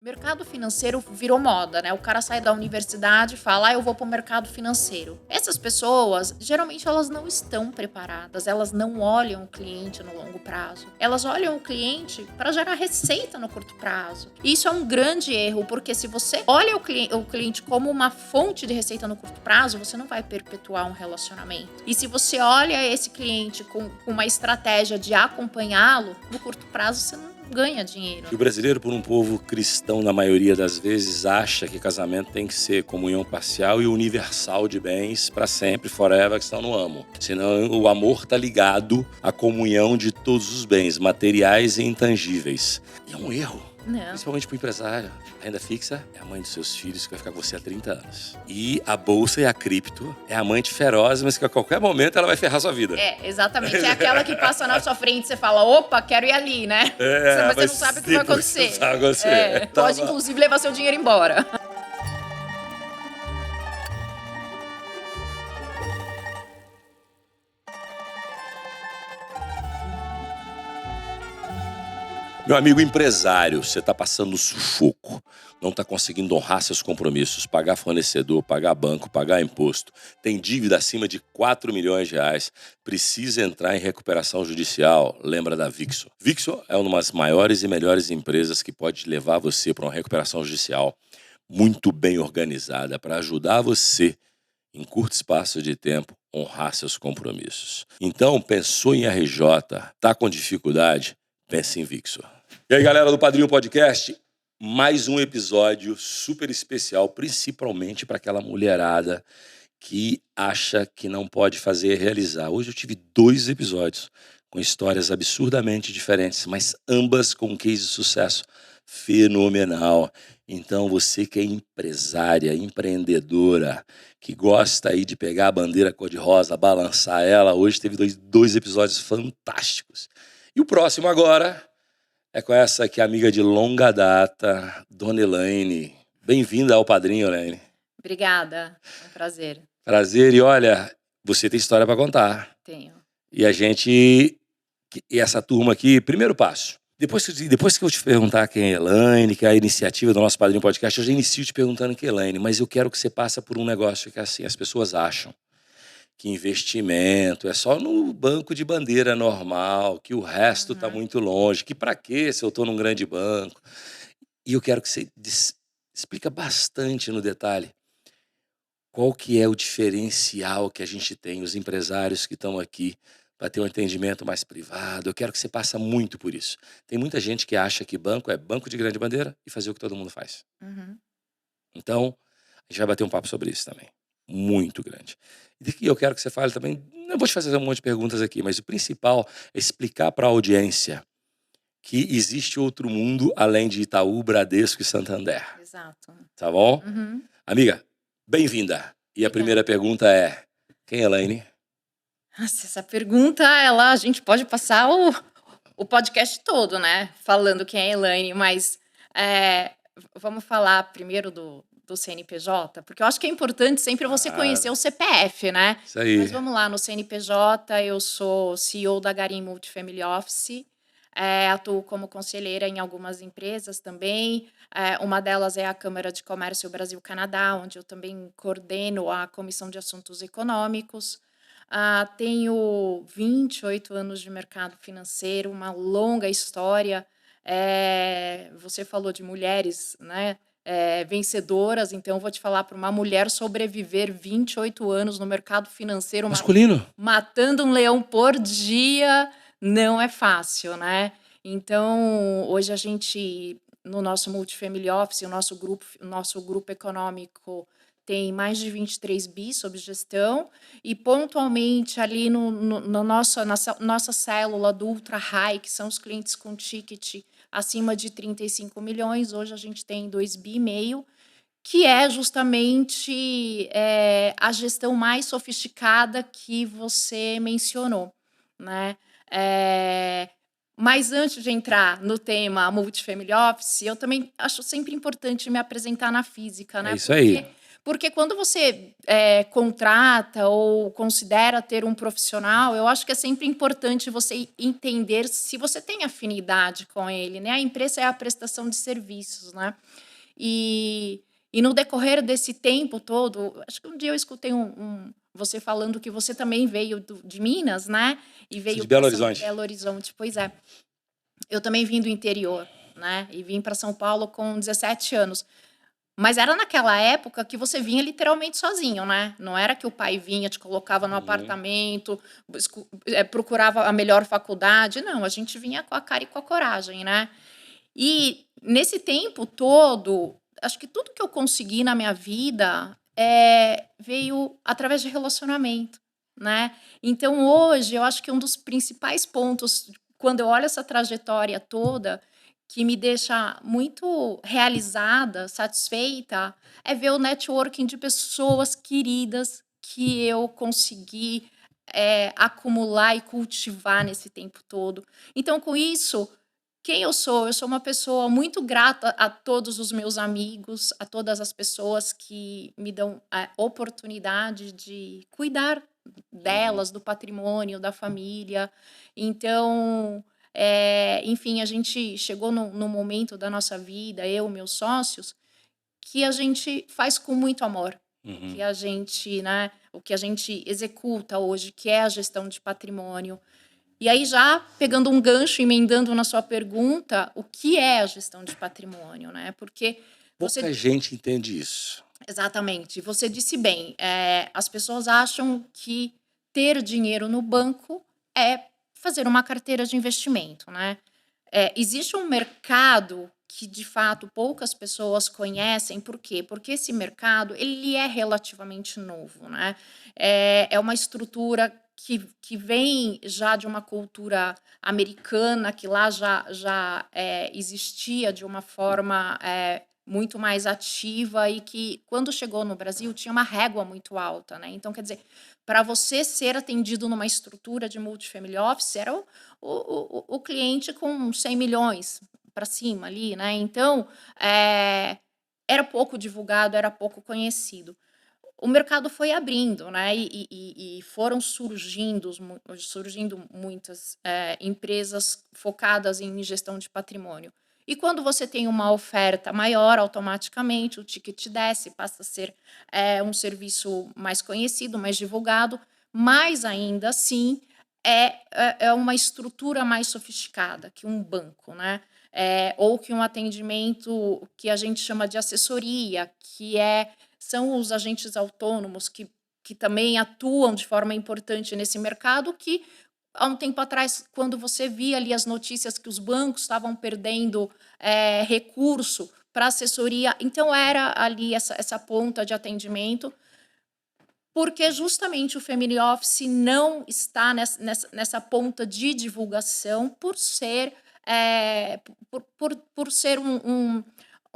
Mercado financeiro virou moda, né? O cara sai da universidade e fala, eu vou para o mercado financeiro. Essas pessoas, geralmente, elas não estão preparadas, elas não olham o cliente no longo prazo. Elas olham o cliente para gerar receita no curto prazo. E isso é um grande erro, porque se você olha o cliente como uma fonte de receita no curto prazo, você não vai perpetuar um relacionamento. E se você olha esse cliente com uma estratégia de acompanhá-lo, no curto prazo você não ganha dinheiro. E o brasileiro, por um povo cristão, na maioria das vezes, acha que casamento tem que ser comunhão parcial e universal de bens para sempre, forever, que senão não amo. Senão o amor está ligado à comunhão de todos os bens, materiais e intangíveis. E é um erro. Não. Principalmente para o empresário. A renda fixa é a mãe dos seus filhos que vai ficar com você há 30 anos. E a bolsa e a cripto é a amante feroz, mas que a qualquer momento ela vai ferrar sua vida. É, exatamente. É aquela que passa na sua frente e você fala, opa, quero ir ali, né? Mas você não sabe o que vai acontecer. Não sabe acontecer. Pode, inclusive, levar seu dinheiro embora. Meu amigo empresário, você está passando sufoco, não está conseguindo honrar seus compromissos, pagar fornecedor, pagar banco, pagar imposto, tem dívida acima de 4 milhões de reais, precisa entrar em recuperação judicial, lembra da Vixo. Vixo é uma das maiores e melhores empresas que pode levar você para uma recuperação judicial muito bem organizada para ajudar você, em curto espaço de tempo, honrar seus compromissos. Então, pensou em RJ, está com dificuldade? Pense em Vixo. E aí, galera do Padrinho Podcast, mais um episódio super especial, principalmente para aquela mulherada que acha que não pode fazer e realizar. Hoje eu tive 2 episódios com histórias absurdamente diferentes, mas ambas com um case de sucesso fenomenal. Então, você que é empresária, empreendedora, que gosta aí de pegar a bandeira cor-de-rosa, balançar ela, hoje teve dois episódios fantásticos. E o próximo agora é com essa que é amiga de longa data, Dona Elaine. Bem-vinda ao Padrinho, Elaine. Obrigada, é um prazer. Prazer, e olha, você tem história para contar. Tenho. E a gente, e essa turma aqui, primeiro passo. Depois que eu te perguntar quem é Elaine, que é a iniciativa do nosso Padrinho Podcast, eu já inicio te perguntando quem é Elaine, mas eu quero que você passe por um negócio que é assim, as pessoas acham que investimento é só no banco de bandeira normal, que o resto está muito longe, que para quê se eu estou num grande banco? E eu quero que você explica bastante no detalhe qual que é o diferencial que a gente tem, os empresários que estão aqui, para ter um entendimento mais privado. Eu quero que você passe muito por isso. Tem muita gente que acha que banco é banco de grande bandeira e fazer o que todo mundo faz. Então, a gente vai bater um papo sobre isso também. Muito grande. E eu quero que você fale também, não vou te fazer um monte de perguntas aqui, mas o principal é explicar para a audiência que existe outro mundo além de Itaú, Bradesco e Santander. Exato. Tá bom? Amiga, bem-vinda. E a primeira pergunta é, quem é Elaine? Nossa, essa pergunta, a gente pode passar o podcast todo, né? Falando quem é Elaine, mas vamos falar primeiro do CNPJ, porque eu acho que é importante sempre você conhecer o CPF, né? Isso aí. Mas vamos lá, no CNPJ eu sou CEO da Garim Multifamily Office, atuo como conselheira em algumas empresas também, uma delas é a Câmara de Comércio Brasil-Canadá, onde eu também coordeno a Comissão de Assuntos Econômicos. Tenho 28 anos de mercado financeiro, uma longa história. Você falou de mulheres, né? Vencedoras, então eu vou te falar para uma mulher sobreviver 28 anos no mercado financeiro, Masculino. matando um leão por dia, não é fácil, né? Então, hoje a gente, no nosso Multifamily Office, o nosso grupo econômico tem mais de 23 bi sob gestão e pontualmente ali na nossa célula do Ultra High, que são os clientes com ticket acima de 35 milhões, hoje a gente tem 2,5 bi, que é justamente a gestão mais sofisticada que você mencionou, né? Mas antes de entrar no tema Multifamily Office, eu também acho sempre importante me apresentar na física, né? É isso aí. Porque quando você contrata ou considera ter um profissional, eu acho que é sempre importante você entender se você tem afinidade com ele, né? A empresa é a prestação de serviços, né? E, e no decorrer desse tempo todo, acho que um dia eu escutei você falando que você também veio de Minas, né? E Sou veio de para Belo Horizonte. Belo Horizonte. Pois é, eu também vim do interior, né? E vim para São Paulo com 17 anos. Mas era naquela época que você vinha literalmente sozinho, né? Não era que o pai vinha, te colocava no apartamento, procurava a melhor faculdade. Não, a gente vinha com a cara e com a coragem, né? E nesse tempo todo, acho que tudo que eu consegui na minha vida veio através de relacionamento, né? Então hoje eu acho que um dos principais pontos, quando eu olho essa trajetória toda, que me deixa muito realizada, satisfeita, é ver o networking de pessoas queridas que eu consegui acumular e cultivar nesse tempo todo. Então, com isso, quem eu sou? Eu sou uma pessoa muito grata a todos os meus amigos, a todas as pessoas que me dão a oportunidade de cuidar delas, do patrimônio, da família. Então, enfim, a gente chegou no momento da nossa vida, eu, meus sócios, que a gente faz com muito amor, que a gente, né, o que a gente executa hoje, que é a gestão de patrimônio. E aí, já pegando um gancho, emendando na sua pergunta, o que é a gestão de patrimônio, né? Porque Pouca você. gente entende isso. Exatamente, você disse bem, as pessoas acham que ter dinheiro no banco é fazer uma carteira de investimento, né? Existe um mercado que, de fato, poucas pessoas conhecem. Por quê? Porque esse mercado ele é relativamente novo, né? É uma estrutura que vem já de uma cultura americana, que lá já existia de uma forma muito mais ativa e que, quando chegou no Brasil, tinha uma régua muito alta, né? Então, quer dizer, para você ser atendido numa estrutura de multifamily office, era o cliente com 100 milhões para cima ali, né? Então, era pouco divulgado, era pouco conhecido. O mercado foi abrindo, né? E foram surgindo muitas empresas focadas em gestão de patrimônio. E quando você tem uma oferta maior, automaticamente o ticket desce, passa a ser um serviço mais conhecido, mais divulgado, mas ainda assim é uma estrutura mais sofisticada que um banco, né? Ou que um atendimento que a gente chama de assessoria, são os agentes autônomos que também atuam de forma importante nesse mercado, que há um tempo atrás, quando você via ali as notícias que os bancos estavam perdendo recurso para assessoria, então era ali essa ponta de atendimento, porque justamente o Family Office não está nessa ponta de divulgação por ser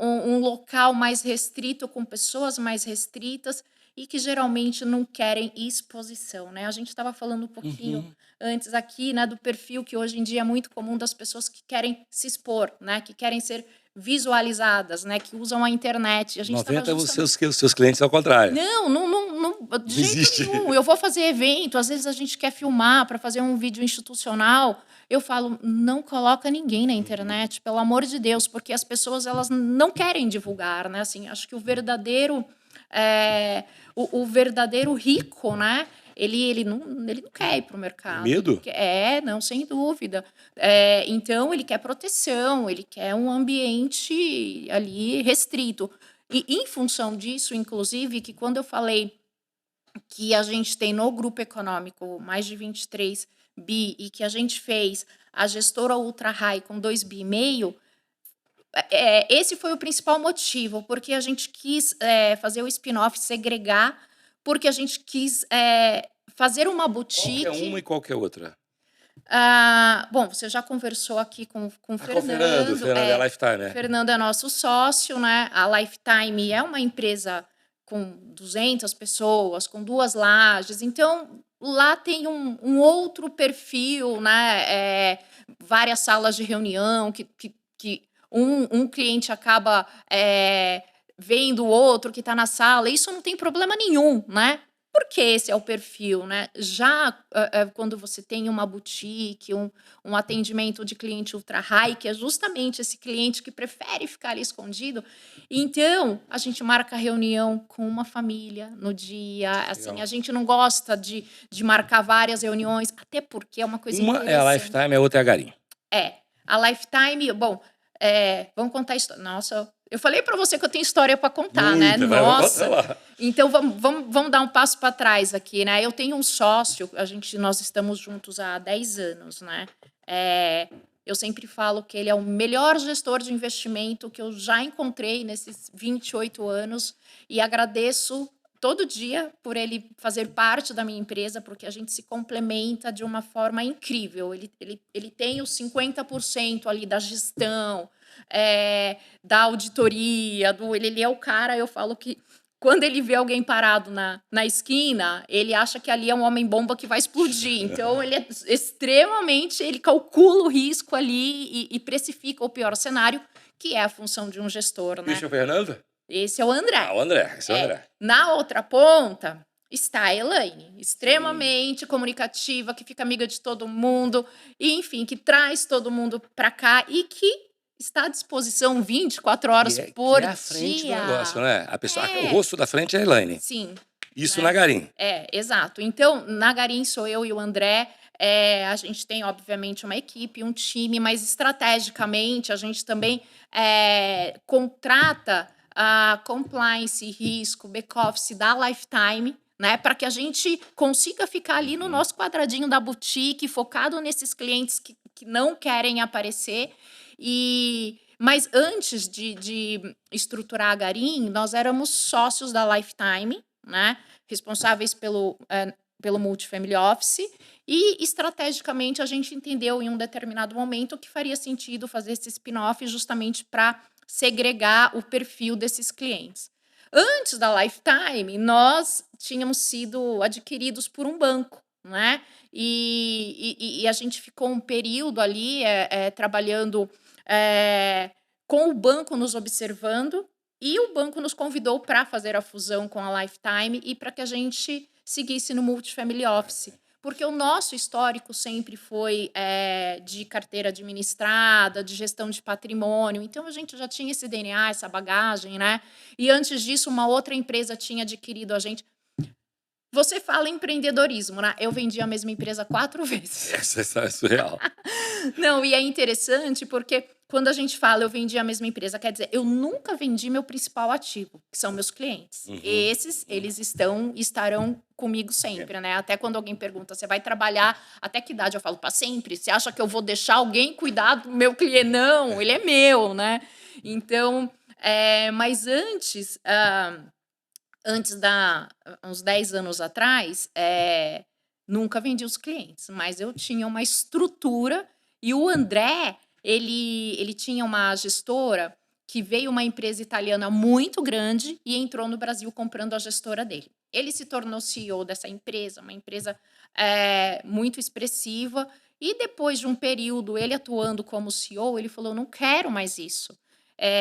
um local mais restrito, com pessoas mais restritas e que geralmente não querem exposição, né? A gente estava falando um pouquinho antes aqui, né, do perfil que hoje em dia é muito comum das pessoas que querem se expor, né, que querem ser visualizadas, né, que usam a internet. A gente estava 90 justamente... os seus clientes ao contrário. Não, de Não jeito existe. nenhum. Eu vou fazer evento, às vezes a gente quer filmar para fazer um vídeo institucional. Eu falo, não coloca ninguém na internet, pelo amor de Deus, porque as pessoas elas não querem divulgar, né? Assim, acho que o verdadeiro o verdadeiro rico, né? Ele não quer ir para o mercado. Medo? Não, sem dúvida. Então, ele quer proteção, ele quer um ambiente ali restrito. E, em função disso, inclusive, que quando eu falei que a gente tem no grupo econômico mais de 23 bi e que a gente fez a gestora Ultra High com 2,5 bi, esse foi o principal motivo, porque a gente quis fazer o spin-off, segregar, porque a gente quis fazer uma Qual que é uma boutique. e qual que é outra? Bom, você já conversou aqui com o Com o Fernando. Fernando. Fernando é a Lifetime, né? Fernando é nosso sócio, né? A Lifetime é uma empresa com 200 pessoas, com 2 lajes. Então, lá tem um outro perfil, né? Várias salas de reunião que um cliente acaba vendo o outro que está na sala, isso não tem problema nenhum, né? Porque esse é o perfil, né? Já quando você tem uma boutique, um atendimento de cliente ultra high, que é justamente esse cliente que prefere ficar ali escondido, então a gente marca reunião com uma família no dia, assim, Legal. a gente não gosta de marcar várias reuniões, até porque é uma coisa Uma é a interessante. Lifetime, a outra é a Garim. A Lifetime, bom, vamos contar a história. Nossa, eu falei para você que eu tenho história para contar, né? Muita, vai, vamos botar Nossa. lá. Então vamos dar um passo para trás aqui, né? Eu tenho um sócio, nós estamos juntos há 10 anos, né? Eu sempre falo que ele é o melhor gestor de investimento que eu já encontrei nesses 28 anos e agradeço todo dia por ele fazer parte da minha empresa, porque a gente se complementa de uma forma incrível. Ele tem os 50% ali da gestão, da auditoria, ele é o cara, eu falo que quando ele vê alguém parado na esquina, ele acha que ali é um homem-bomba que vai explodir. Então, ele é extremamente... Ele calcula o risco ali e precifica o pior cenário, que é a função de um gestor, né? Christian Fernando? Esse é o André. O André, esse é o André. Na outra ponta está a Elaine, extremamente comunicativa, que fica amiga de todo mundo, e, enfim, que traz todo mundo para cá e que está à disposição 24 horas por que é a frente do dia. negócio, né? A pessoa, o rosto da frente é a Elaine. Sim. Isso na Garim. Exato. Então, na Garim sou eu e o André. A gente tem, obviamente, uma equipe, um time, mas estrategicamente a gente também contrata a compliance, risco, back-office da Lifetime, né, para que a gente consiga ficar ali no nosso quadradinho da boutique, focado nesses clientes que não querem aparecer. Mas antes de estruturar a Garim, nós éramos sócios da Lifetime, né, responsáveis pelo Multifamily Office, e estrategicamente a gente entendeu em um determinado momento que faria sentido fazer esse spin-off justamente para segregar o perfil desses clientes. Antes da Lifetime, nós tínhamos sido adquiridos por um banco, né? E a gente ficou um período ali trabalhando com o banco nos observando, e o banco nos convidou para fazer a fusão com a Lifetime e para que a gente seguisse no Multifamily Office. Porque o nosso histórico sempre foi de carteira administrada, de gestão de patrimônio. Então, a gente já tinha esse DNA, essa bagagem, né? E antes disso, uma outra empresa tinha adquirido a gente. Você fala empreendedorismo, né? Eu vendi a mesma empresa 4 vezes. Essa é surreal. Não, e é interessante porque quando a gente fala eu vendi a mesma empresa, quer dizer, eu nunca vendi meu principal ativo, que são meus clientes. Esses, eles estarão comigo sempre, né? Até quando alguém pergunta, você vai trabalhar até que idade? Eu falo, para sempre. Você acha que eu vou deixar alguém cuidar do meu cliente? Não, ele é meu, né? Então, mas antes uns 10 anos atrás, nunca vendi os clientes, mas eu tinha uma estrutura e o André, ele tinha uma gestora que veio uma empresa italiana muito grande e entrou no Brasil comprando a gestora dele. Ele se tornou CEO dessa empresa, uma empresa muito expressiva, e depois de um período ele atuando como CEO, ele falou, não quero mais isso.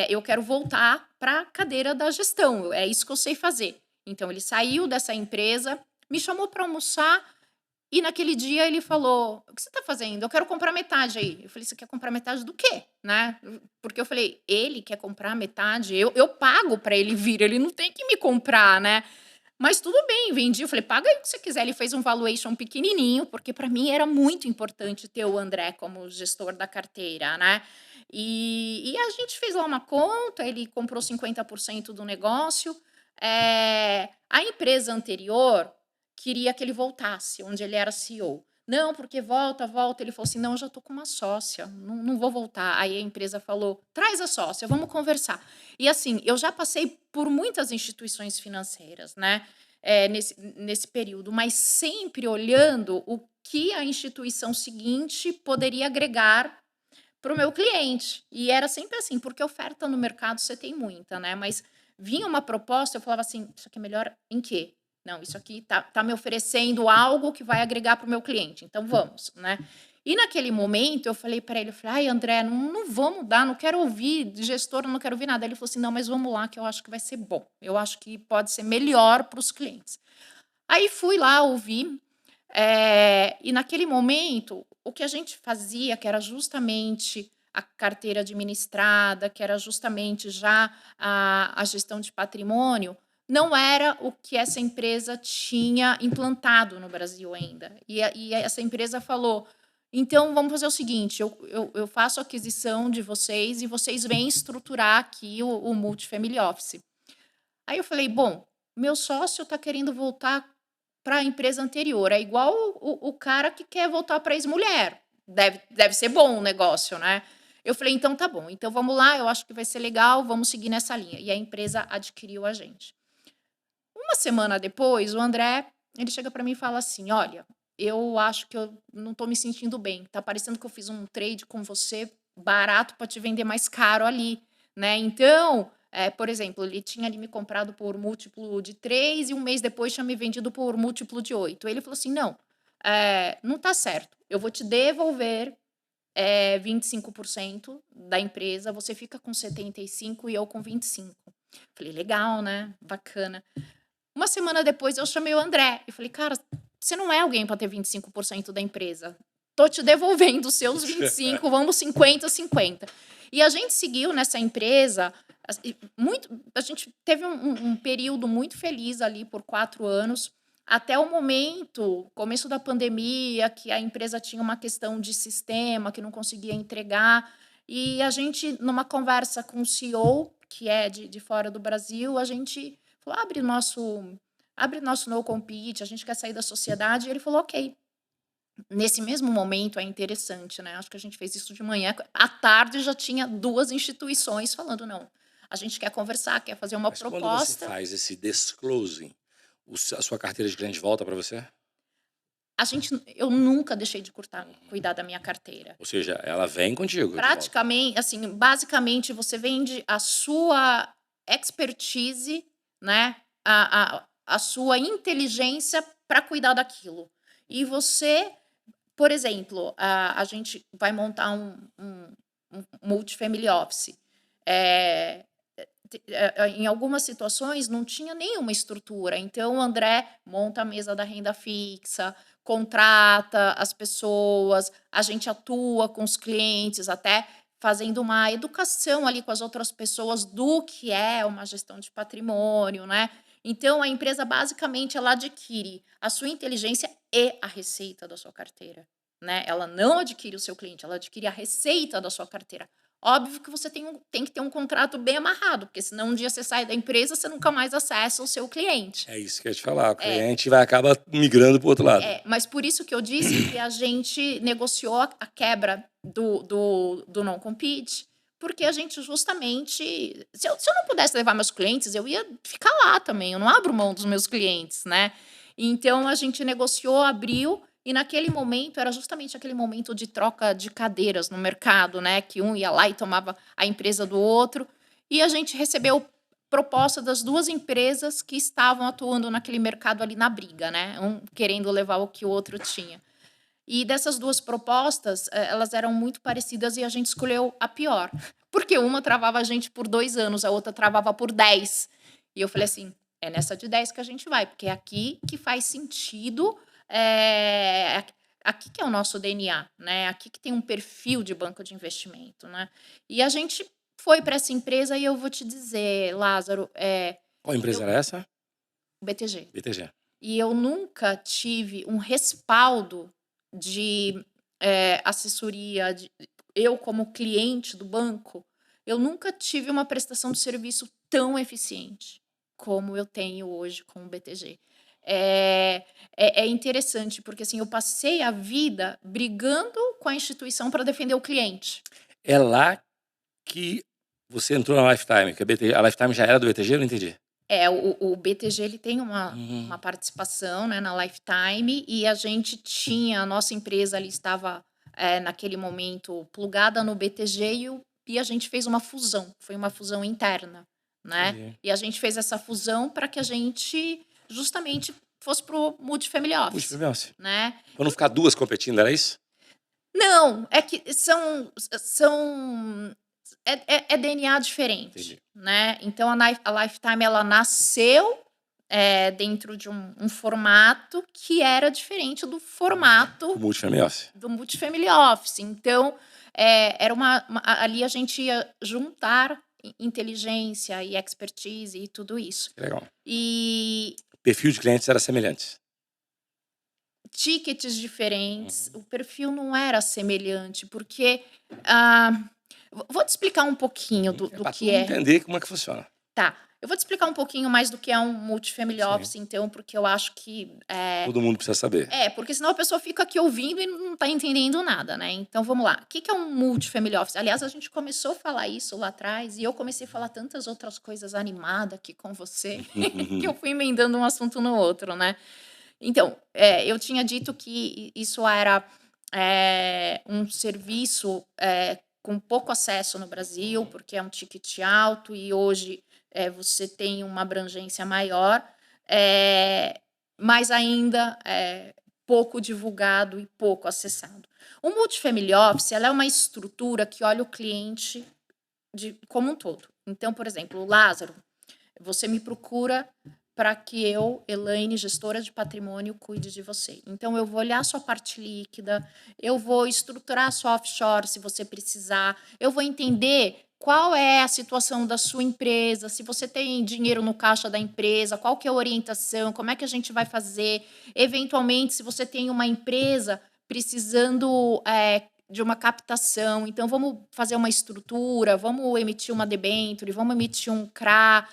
Eu quero voltar para a cadeira da gestão, é isso que eu sei fazer. Então, ele saiu dessa empresa, me chamou para almoçar, e naquele dia ele falou, o que você está fazendo? Eu quero comprar metade aí. Eu falei, você quer comprar metade do quê? Né? Porque eu falei, ele quer comprar metade? Eu pago para ele vir, ele não tem que me comprar, né? Mas tudo bem, vendi. Eu falei, paga aí o que você quiser. Ele fez um valuation pequenininho, porque para mim era muito importante ter o André como gestor da carteira, né? E a gente fez lá uma conta, ele comprou 50% do negócio. A empresa anterior queria que ele voltasse, onde ele era CEO. Não, porque volta. Ele falou assim, não, eu já estou com uma sócia, não vou voltar. Aí a empresa falou, traz a sócia, vamos conversar. E assim, eu já passei por muitas instituições financeiras, né, nesse período, mas sempre olhando o que a instituição seguinte poderia agregar para o meu cliente. E era sempre assim, porque oferta no mercado você tem muita, né? Mas vinha uma proposta, eu falava assim, isso aqui é melhor em quê? Não, isso aqui tá me oferecendo algo que vai agregar para o meu cliente, então vamos, né? E naquele momento eu falei para ele, eu falei: "Ai, André, não vou mudar, não quero ouvir de gestor, não quero ouvir nada". Ele falou assim: "Não, mas vamos lá que eu acho que vai ser bom. Eu acho que pode ser melhor para os clientes". Aí fui lá ouvir, e naquele momento, o que a gente fazia, que era justamente a carteira administrada, que era justamente já a gestão de patrimônio, não era o que essa empresa tinha implantado no Brasil ainda. E essa empresa falou: então vamos fazer o seguinte, eu faço a aquisição de vocês e vocês vêm estruturar aqui o Multifamily Office. Aí eu falei: bom, meu sócio está querendo voltar para a empresa anterior. É igual o cara que quer voltar para a ex-mulher. Deve ser bom o negócio, né? Eu falei: então tá bom, então vamos lá, eu acho que vai ser legal, vamos seguir nessa linha. E a empresa adquiriu a gente. Uma semana depois, o André, ele chega para mim e fala assim: olha, eu acho que eu não estou me sentindo bem. Tá parecendo que eu fiz um trade com você barato para te vender mais caro ali, né? Então, por exemplo, ele tinha ali me comprado por múltiplo de 3 e um mês depois tinha me vendido por múltiplo de 8. Ele falou assim: não, não tá certo. Eu vou te devolver 25% da empresa, você fica com 75% e eu com 25%. Falei: legal, né? Bacana. Uma semana depois eu chamei o André e falei: cara, você não é alguém para ter 25% da empresa. Tô te devolvendo os seus 25, vamos 50-50. E a gente seguiu nessa empresa, a gente teve um período muito feliz ali por 4 anos, até o momento, começo da pandemia, que a empresa tinha uma questão de sistema, que não conseguia entregar, e a gente, numa conversa com o CEO, que é de fora do Brasil, a gente falou: abre nosso no compete, a gente quer sair da sociedade. E ele falou: ok. Nesse mesmo momento é interessante, né? Acho que a gente fez isso de manhã. À tarde já tinha 2 instituições falando: não, a gente quer conversar, quer fazer uma Mas quando você proposta. faz esse disclosing, a sua carteira de cliente volta para você? Eu nunca deixei de cuidar da minha carteira. Ou seja, ela vem contigo de volta. Praticamente, assim, basicamente, você vende a sua expertise, né? A sua inteligência para cuidar daquilo. E você, por exemplo, a gente vai montar um multifamily office. Em algumas situações não tinha nenhuma estrutura. Então, o André monta a mesa da renda fixa, contrata as pessoas, a gente atua com os clientes, até fazendo uma educação ali com as outras pessoas do que é uma gestão de patrimônio, né? Então, a empresa basicamente ela adquire a sua inteligência e a receita da sua carteira, né? Ela não adquire o seu cliente, ela adquire a receita da sua carteira. Óbvio que você tem que ter um contrato bem amarrado, porque senão um dia você sai da empresa, você nunca mais acessa o seu cliente. É isso que eu ia te falar. O É, cliente vai acaba migrando para o outro lado. mas por isso que eu disse que a gente negociou a quebra do non-compete, porque a gente justamente. Se eu não pudesse levar meus clientes, eu ia ficar lá também. Eu não abro mão dos meus clientes, né? Então a gente negociou, abriu. E naquele momento, era justamente aquele momento de troca de cadeiras no mercado, né? Que um ia lá e tomava a empresa do outro. E a gente recebeu proposta das 2 empresas que estavam atuando naquele mercado ali na briga, né? Um querendo levar o que o outro tinha. E dessas 2 propostas, elas eram muito parecidas e a gente escolheu a pior. Porque uma travava a gente por 2 anos, a outra travava por 10. E eu falei assim: é nessa de 10 que a gente vai, porque é aqui que faz sentido, aqui que é o nosso DNA, né? Aqui que tem um perfil de banco de investimento, né? E a gente foi para essa empresa e eu vou te dizer, Lázaro, Qual empresa eu era essa? o BTG. BTG. E eu nunca tive um respaldo de, assessoria, eu como cliente do banco, eu nunca tive uma prestação de serviço tão eficiente como eu tenho hoje com o BTG. É interessante, porque assim, eu passei a vida brigando com a instituição para defender o cliente. É lá que você entrou na Lifetime, que a Lifetime já era do BTG, eu não entendi. O BTG ele tem uma participação, né, na Lifetime, e a nossa empresa ali estava, naquele momento plugada no BTG e a gente fez uma fusão, foi uma fusão interna, né? Entendi. E a gente fez essa fusão para que a gente justamente fosse pro Multifamily Office, Multifamily Office. né? Pra não ficar 2 competindo, era isso? Não, é que são é DNA diferente, Entendi. né. Então a Lifetime ela nasceu, dentro de um formato que era diferente do O formato Multifamily Office. do Multifamily Office. Então, era ali a gente ia juntar inteligência e expertise e tudo isso. Que legal. E O perfil de clientes era semelhante. tickets diferentes, Uhum. o perfil não era semelhante, porque, ah, vou te explicar um pouquinho Uhum. do É do pra que todo mundo é. entender como é que funciona. Tá, eu vou te explicar um pouquinho mais do que é um Multifamily Sim. Office então, porque eu acho que, Todo mundo precisa saber. porque senão a pessoa fica aqui ouvindo e não tá entendendo nada, né. Então vamos lá, o que que é um Multifamily Office? Aliás, a gente começou a falar isso lá atrás e eu comecei a falar tantas outras coisas animada aqui com você, que eu fui emendando um assunto no outro, né. Então, eu tinha dito que isso era, um serviço, com pouco acesso no Brasil, porque é um ticket alto e hoje, você tem uma abrangência maior, eh, mas ainda pouco divulgado e pouco acessado. O Multifamily Office, ela é uma estrutura que olha o cliente como um todo. Então, por exemplo, o Lázaro, você me procura para que eu, Elaine, gestora de patrimônio, cuide de você. Então, eu vou olhar a sua parte líquida, eu vou estruturar a sua offshore se você precisar, eu vou entender qual é a situação da sua empresa, se você tem dinheiro no caixa da empresa, qual que é a orientação, como é que a gente vai fazer. Eventualmente, se você tem uma empresa precisando de uma captação, então vamos fazer uma estrutura, vamos emitir uma debênture, vamos emitir um CRA,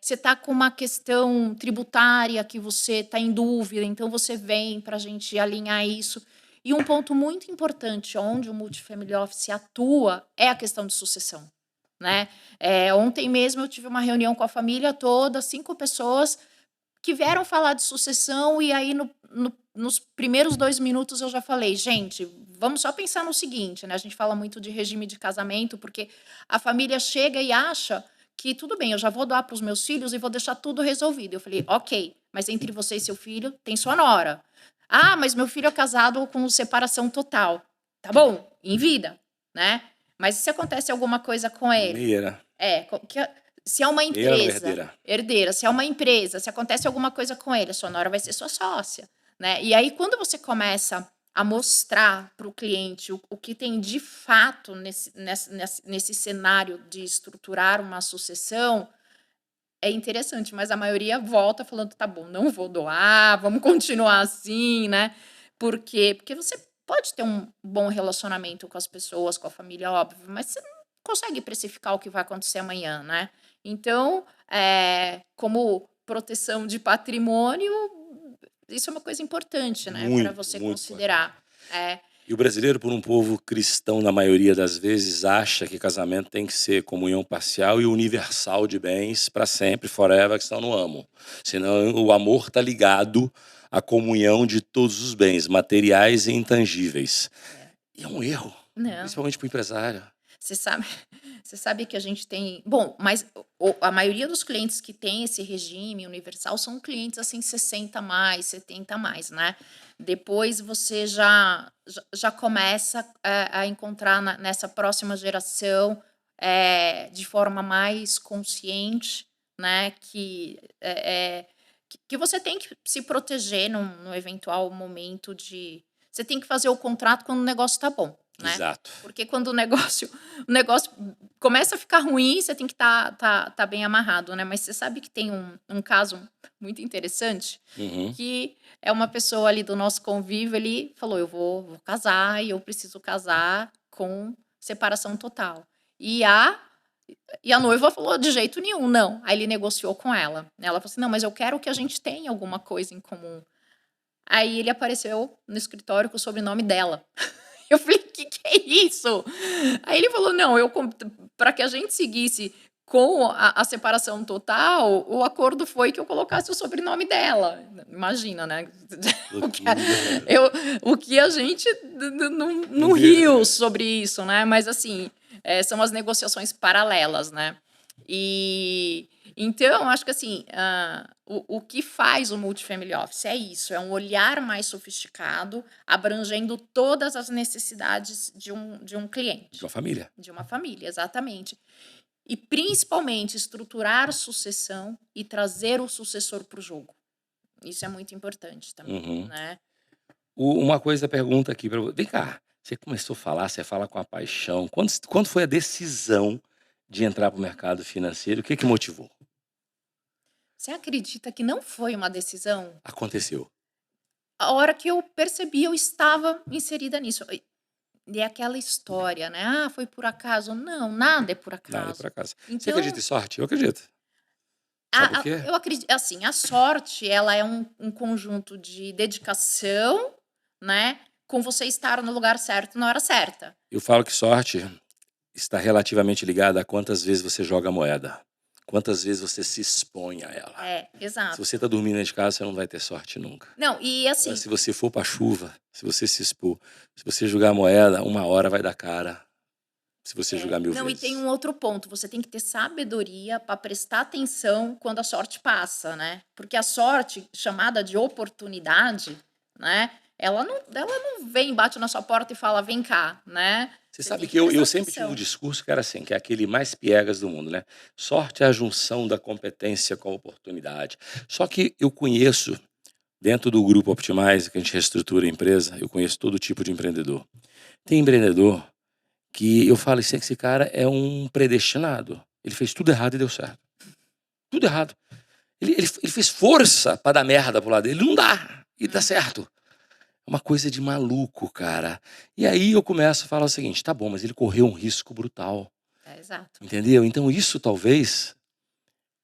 você está com uma questão tributária que você está em dúvida, então você vem para a gente alinhar isso. E um ponto muito importante onde o Multifamily Office atua é a questão de sucessão, né. Ontem mesmo eu tive uma reunião com a família toda, 5 pessoas que vieram falar de sucessão e aí nos primeiros 2 minutos eu já falei: "Gente, vamos só pensar no seguinte", né, a gente fala muito de regime de casamento, porque a família chega e acha que tudo bem, eu já vou doar para os meus filhos e vou deixar tudo resolvido. Eu falei: "Ok, mas entre você e seu filho tem sua nora". "Ah, mas meu filho é casado com separação total". "Tá bom, em vida, né, mas e se acontece alguma coisa com ele?". Meira. Se é uma Meira não empresa herdeira. herdeira, se é uma empresa, se acontece alguma coisa com ele, a sua nora vai ser sua sócia, né. E aí quando você começa a mostrar para o cliente o que tem de fato nesse cenário de estruturar uma sucessão, é interessante, mas a maioria volta falando: "Tá bom, não vou doar, vamos continuar assim", né. Por quê? Porque você pode ter um bom relacionamento com as pessoas, com a família, óbvio, mas você não consegue precificar o que vai acontecer amanhã, né. Então, como proteção de patrimônio, isso é uma coisa importante, né, para Muito, você muito importante. considerar. É. E o brasileiro, por um povo cristão, na maioria das vezes, acha que casamento tem que ser comunhão parcial e universal de bens para sempre, forever, que senão não amo. Senão o amor está ligado à comunhão de todos os bens, materiais e intangíveis. É. E é um erro, Não. principalmente para o empresário. Você sabe você sabe que a gente tem bom, mas a maioria dos clientes que tem esse regime universal são clientes, assim, 60 mais, 70 mais, né. Depois você já começa, a encontrar nessa próxima geração, de forma mais consciente, né, que você tem que se proteger no eventual momento de você tem que fazer o contrato quando o negócio está bom, né. Exato. Porque quando o negócio começa a ficar ruim, você tem que tá bem amarrado, né. Mas você sabe que tem um caso muito interessante, Uhum. que é uma pessoa ali do nosso convívio, ele falou: "Eu vou casar e eu preciso casar com separação total". E a noiva falou: "De jeito nenhum, não". Aí ele negociou com ela. Ela falou assim: "Não, mas eu quero que a gente tenha alguma coisa em comum". Aí ele apareceu no escritório com o sobrenome dela. Eu falei: Que é isso?". Aí ele falou: "Não, eu para que a gente seguisse com a separação total, o acordo foi que eu colocasse o sobrenome dela". Imagina, né, o que a Loucura. eu o que a gente não Não vê, riu é. sobre isso, né, mas assim, são as negociações paralelas, né. E então, acho que assim, o que faz o multifamily office é isso, é um olhar mais sofisticado, abrangendo todas as necessidades de um De uma cliente, família. de uma família, exatamente. E principalmente estruturar sucessão e trazer o sucessor para o jogo. Isso é muito importante também, Uhum. né? Uma coisa, pergunta aqui para você. Vem cá, você começou a falar, você fala com a paixão. Quando foi a decisão de entrar para o mercado financeiro? O que motivou? Você acredita que não foi uma decisão? Aconteceu. A hora que eu percebi, eu estava inserida nisso. E é aquela história, né? Ah, foi por acaso? Não, nada é por Nada por acaso. acaso. Você acredita Então, em sorte? Eu acredito. Sabe por quê? eu acredito, assim, a sorte, ela é um conjunto de dedicação, né? Com você estar no lugar certo na hora certa. Eu falo que sorte está relativamente ligada a quantas vezes você joga a moeda. Quantas vezes você se expõe a ela. É, Se exato. você está dormindo dentro de casa, você não vai ter sorte nunca. Não, e Agora, assim, se você for para a chuva, se você se expor, se você jogar a moeda, uma hora vai dar cara. Se você jogar 1000 não, e tem vezes. um outro ponto, você tem que ter sabedoria para prestar atenção quando a sorte passa, né? Porque a sorte, chamada de oportunidade, né? Ela não vem, bate na sua porta e fala, vem cá, né? Você Você sabe tem que que eu prestar sempre tive um atenção. discurso que era assim, que é aquele mais piegas do mundo, né? Sorte é a junção da competência com a oportunidade. Só que eu conheço, dentro do grupo Optimize, que a gente reestrutura a empresa, eu conheço todo tipo de empreendedor. Tem empreendedor que eu falo assim, que esse cara é um predestinado. Ele fez tudo errado e deu certo. Tudo errado. Ele fez força para dar merda pro lado dele. Não dá. E dá certo. É uma coisa de maluco, cara. E aí eu começo a falar o seguinte, tá bom, mas ele correu um risco brutal. Exato. Entendeu? Então isso talvez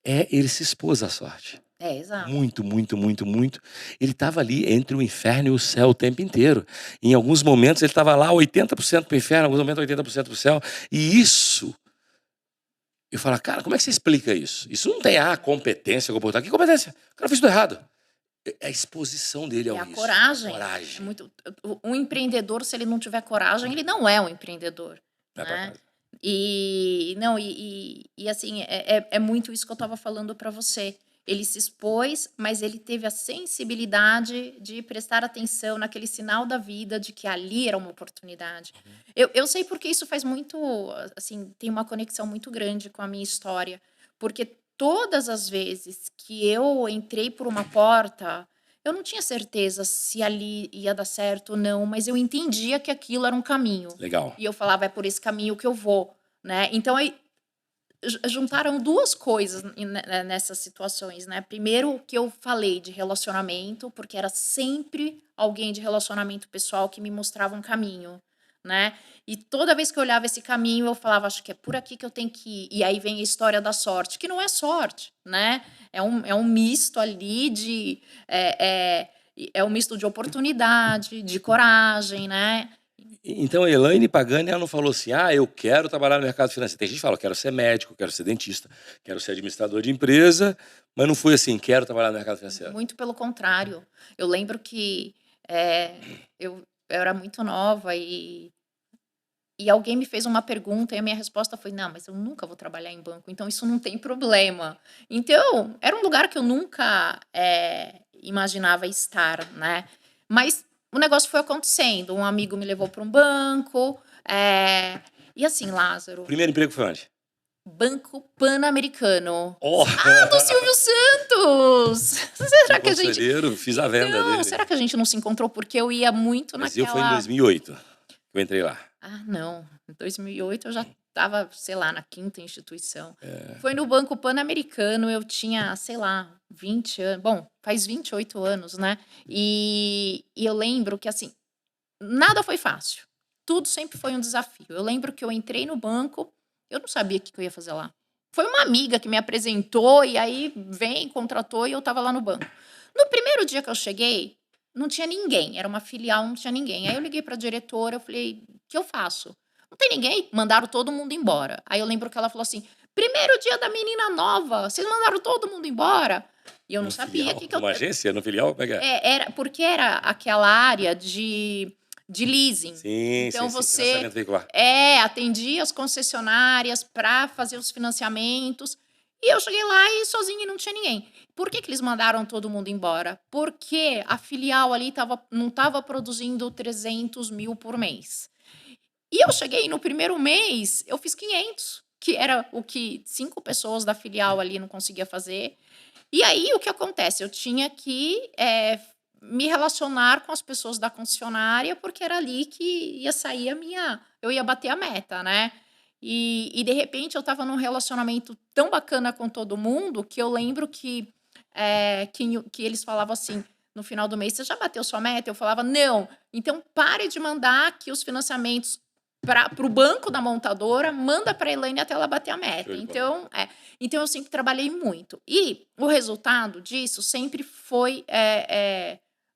ele se expôs à sorte. Exato. Muito, muito, muito, muito. Ele estava ali entre o inferno e o céu o tempo inteiro. Em alguns momentos ele estava lá 80% para o inferno, em alguns momentos 80% para o céu. E isso, eu falo, cara, como é que você explica isso? Isso não tem competência, comportamento. Que competência? O cara fez tudo errado. É a exposição dele ao É a risco. coragem. É Coragem. muito, um empreendedor, se ele não tiver coragem, ele não é um empreendedor, Vai pra né? casa. E não, e assim, é muito isso que eu estava falando para você. Ele se expôs, mas ele teve a sensibilidade de prestar atenção naquele sinal da vida de que ali era uma oportunidade. Eu sei porque isso faz muito, assim, tem uma conexão muito grande com a minha história, porque todas as vezes que eu entrei por uma porta, eu não tinha certeza se ali ia dar certo ou não, mas eu entendia que aquilo era um caminho. Legal. E eu falava, é por esse caminho que eu vou, né? Então aí juntaram duas coisas nessas situações, né? Primeiro, o que eu falei de relacionamento, porque era sempre alguém de relacionamento pessoal que me mostrava um caminho, né? E toda vez que eu olhava esse caminho, eu falava, acho que é por aqui que eu tenho que ir. E aí vem a história da sorte, que não é sorte, né? É um misto ali de. É um misto de oportunidade, de coragem, né? Então a Elaine Pagani, ela não falou assim, eu quero trabalhar no mercado financeiro. Tem gente que fala, quero ser médico, quero ser dentista, quero ser administrador de empresa, mas não foi assim, quero trabalhar no mercado financeiro. Muito pelo contrário. Eu lembro que eu era muito nova e alguém me fez uma pergunta e a minha resposta foi: não, mas eu nunca vou trabalhar em banco, então isso não tem problema. Então, era um lugar que eu nunca imaginava estar, né? Mas o negócio foi acontecendo. Um amigo me levou para um banco. E assim, Lázaro, Primeiro emprego foi onde? Banco Pan-Americano. Oh! Do Silvio Santos! Será que a gente. Conselheiro, fiz a venda Não, dele. será que a gente não se encontrou porque eu ia muito Mas naquela. eu fui em 2008 que eu entrei lá. Não. Em 2008 eu já estava, sei lá, na quinta instituição. Foi no Banco Pan-Americano, eu tinha, sei lá, 20 anos. Bom, faz 28 anos, né? E eu lembro que, assim, nada foi fácil. Tudo sempre foi um desafio. Eu lembro que eu entrei no banco, eu não sabia o que eu ia fazer lá. Foi uma amiga que me apresentou e aí contratou e eu estava lá no banco. No primeiro dia que eu cheguei, não tinha ninguém. Era uma filial, não tinha ninguém. Aí eu liguei para a diretora, eu falei, o que eu faço? Não tem ninguém? Mandaram todo mundo embora. Aí eu lembro que ela falou assim, primeiro dia da menina nova, vocês mandaram todo mundo embora? E eu não sabia o que eu... Uma agência, no filial? Como é que é? Porque era aquela área de de leasing. Sim, Então sim, você financiamento veicular. atendia as concessionárias para fazer os financiamentos. E eu cheguei lá e sozinha e não tinha ninguém. Por que eles mandaram todo mundo embora? Porque a filial ali não estava produzindo 300 mil por mês. E eu cheguei no primeiro mês, eu fiz 500, que era o que 5 pessoas da filial ali não conseguia fazer. E aí o que acontece? Eu tinha que me relacionar com as pessoas da concessionária, porque era ali que ia sair eu ia bater a meta, né? E de repente eu estava num relacionamento tão bacana com todo mundo que eu lembro que eles falavam assim, no final do mês, você já bateu sua meta? Eu falava, não. Então pare de mandar que os financiamentos para o banco da montadora, manda para a Elaine até ela bater a meta. Show de bola. Então eu sempre trabalhei muito. E o resultado disso sempre foi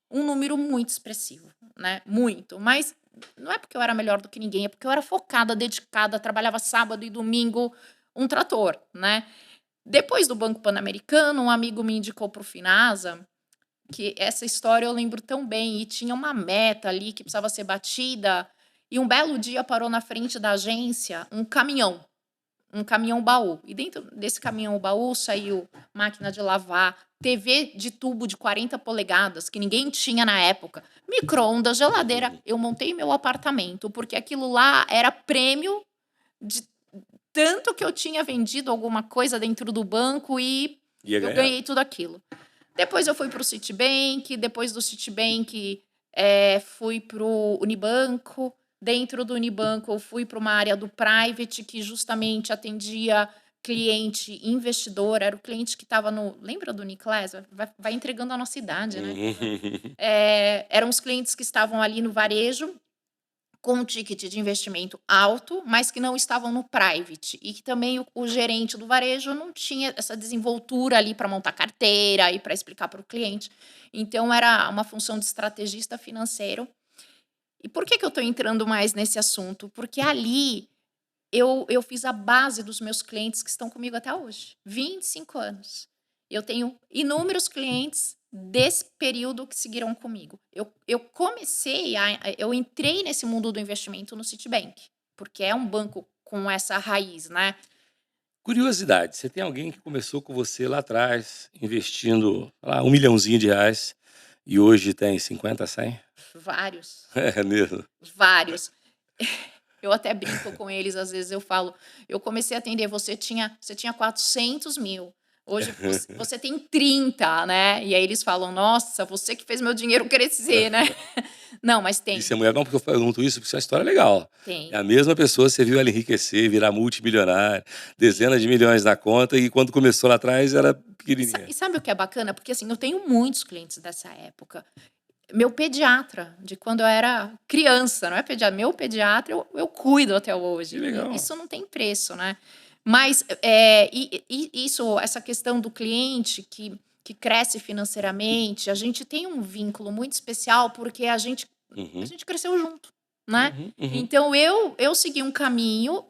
um número muito expressivo, né? Muito. Mas não é porque eu era melhor do que ninguém, é porque eu era focada, dedicada, trabalhava sábado e domingo, um trator, né? Depois do Banco Pan-Americano, um amigo me indicou para o Finasa, que essa história eu lembro tão bem, e tinha uma meta ali que precisava ser batida, e um belo dia parou na frente da agência um caminhão baú. E dentro desse caminhão baú saiu máquina de lavar, TV de tubo de 40 polegadas, que ninguém tinha na época, micro-ondas, geladeira. Eu montei meu apartamento, porque aquilo lá era prêmio de tanto que eu tinha vendido alguma coisa dentro do banco e Ia eu ganhar. ganhei tudo aquilo. Depois eu fui para o Citibank, depois do Citibank fui para o Unibanco. Dentro do Unibanco eu fui para uma área do private que justamente atendia cliente investidor, era o cliente que estava no... Lembra do Niclés? Vai entregando a nossa idade, né? Eram os clientes que estavam ali no varejo, com um ticket de investimento alto, mas que não estavam no private. E que também o gerente do varejo não tinha essa desenvoltura ali para montar carteira e para explicar para o cliente. Então, era uma função de estrategista financeiro. E por que eu estou entrando mais nesse assunto? Porque ali eu fiz a base dos meus clientes que estão comigo até hoje. 25 anos. Eu tenho inúmeros clientes desse período que seguiram comigo. Eu entrei nesse mundo do investimento no Citibank, porque é um banco com essa raiz, né? Curiosidade, você tem alguém que começou com você lá atrás, investindo, sei lá, R$1 milhãozinho e hoje tem 50, 100? Vários, É mesmo? vários. Eu até brinco com eles, às vezes eu falo, eu comecei a atender, você tinha 400 mil, hoje você tem 30, né? E aí eles falam, nossa, você que fez meu dinheiro crescer, né? Não, mas tem, Isso é mulher, não, porque eu pergunto isso, porque isso é uma história legal. É tem. a mesma pessoa, você viu ela enriquecer, virar multimilionário, dezenas de milhões na conta, e quando começou lá atrás era pequenininha. E sabe o que é bacana? Porque assim, eu tenho muitos clientes dessa época. Meu pediatra, de quando eu era criança, não é pediatra, meu pediatra, eu cuido até Que hoje. legal. Isso não tem preço, né? Mas essa questão do cliente que cresce financeiramente, a gente tem um vínculo muito especial porque a gente cresceu junto, né? Então eu segui um caminho,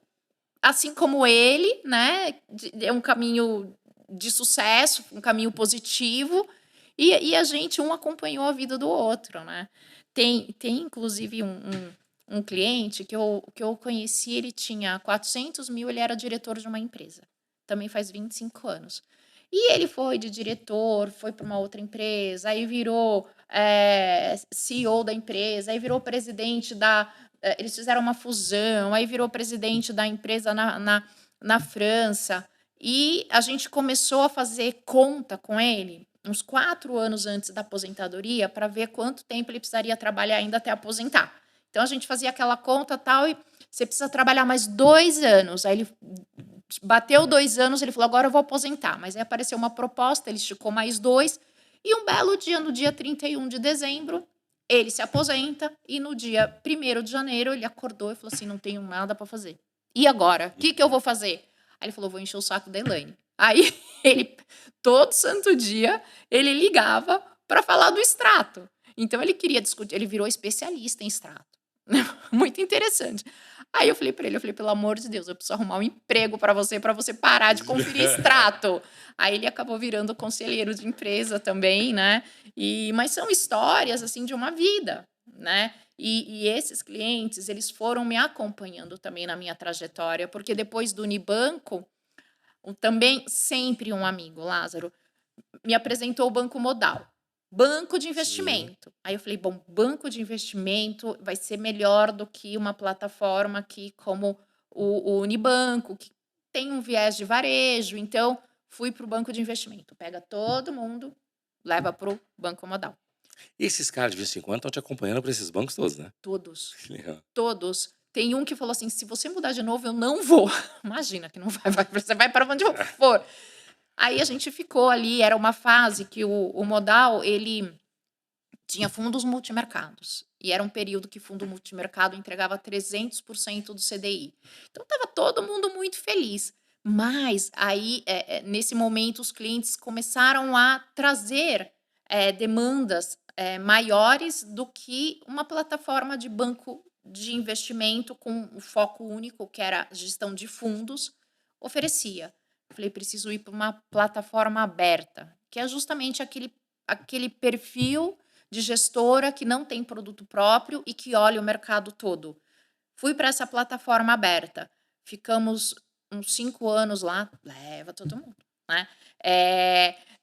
assim como ele, né? É um caminho de sucesso, um caminho positivo, e a gente um acompanhou a vida do outro, né? Tem inclusive um cliente que eu conheci, ele tinha 400 mil, ele era diretor de uma empresa, também faz 25 anos. E ele foi de diretor, foi para uma outra empresa, aí virou CEO da empresa, aí virou presidente eles fizeram uma fusão, aí virou presidente da empresa na França. E a gente começou a fazer conta com ele uns 4 anos antes da aposentadoria para ver quanto tempo ele precisaria trabalhar ainda até aposentar. Então a gente fazia aquela conta tal e você precisa trabalhar mais 2 anos. Aí ele bateu 2 anos, ele falou, agora eu vou aposentar. Mas aí apareceu uma proposta, ele esticou mais 2. E um belo dia, no dia 31 de dezembro, ele se aposenta e no dia 1º de janeiro ele acordou e falou assim, não tenho nada para fazer. E agora? O que eu vou fazer? Aí ele falou, vou encher o saco da Elaine. Aí ele, todo santo dia, ele ligava para falar do extrato. Então ele queria discutir, ele virou especialista em extrato. Muito interessante. Aí eu falei para ele, pelo amor de Deus, eu preciso arrumar um emprego para você parar de conferir extrato. Aí ele acabou virando conselheiro de empresa também, né? Mas são histórias assim de uma vida, né? E esses clientes, eles foram me acompanhando também na minha trajetória, porque depois do Unibanco, também sempre um amigo, Lázaro, me apresentou o Banco Modal. Banco de Sim. investimento. Aí eu falei, bom, banco de investimento vai ser melhor do que uma plataforma aqui como o Unibanco, que tem um viés de varejo. Então, fui para o banco de investimento. Pega todo mundo, leva para o Banco Modal. E esses caras de vez em quando estão te acompanhando para esses bancos todos, né? Todos, Que legal. todos. Tem um que falou assim: se você mudar de novo, eu não vou. Imagina que não vai, você vai para onde eu for. Aí a gente ficou ali, era uma fase que o Modal, ele tinha fundos multimercados. E era um período que fundo multimercado entregava 300% do CDI. Então estava todo mundo muito feliz. Mas aí, nesse momento, os clientes começaram a trazer demandas maiores do que uma plataforma de banco de investimento com um foco único, que era a gestão de fundos, oferecia. Eu falei, preciso ir para uma plataforma aberta, que é justamente aquele perfil de gestora que não tem produto próprio e que olha o mercado todo. Fui para essa plataforma aberta. Ficamos uns 5 anos lá, leva todo mundo, né?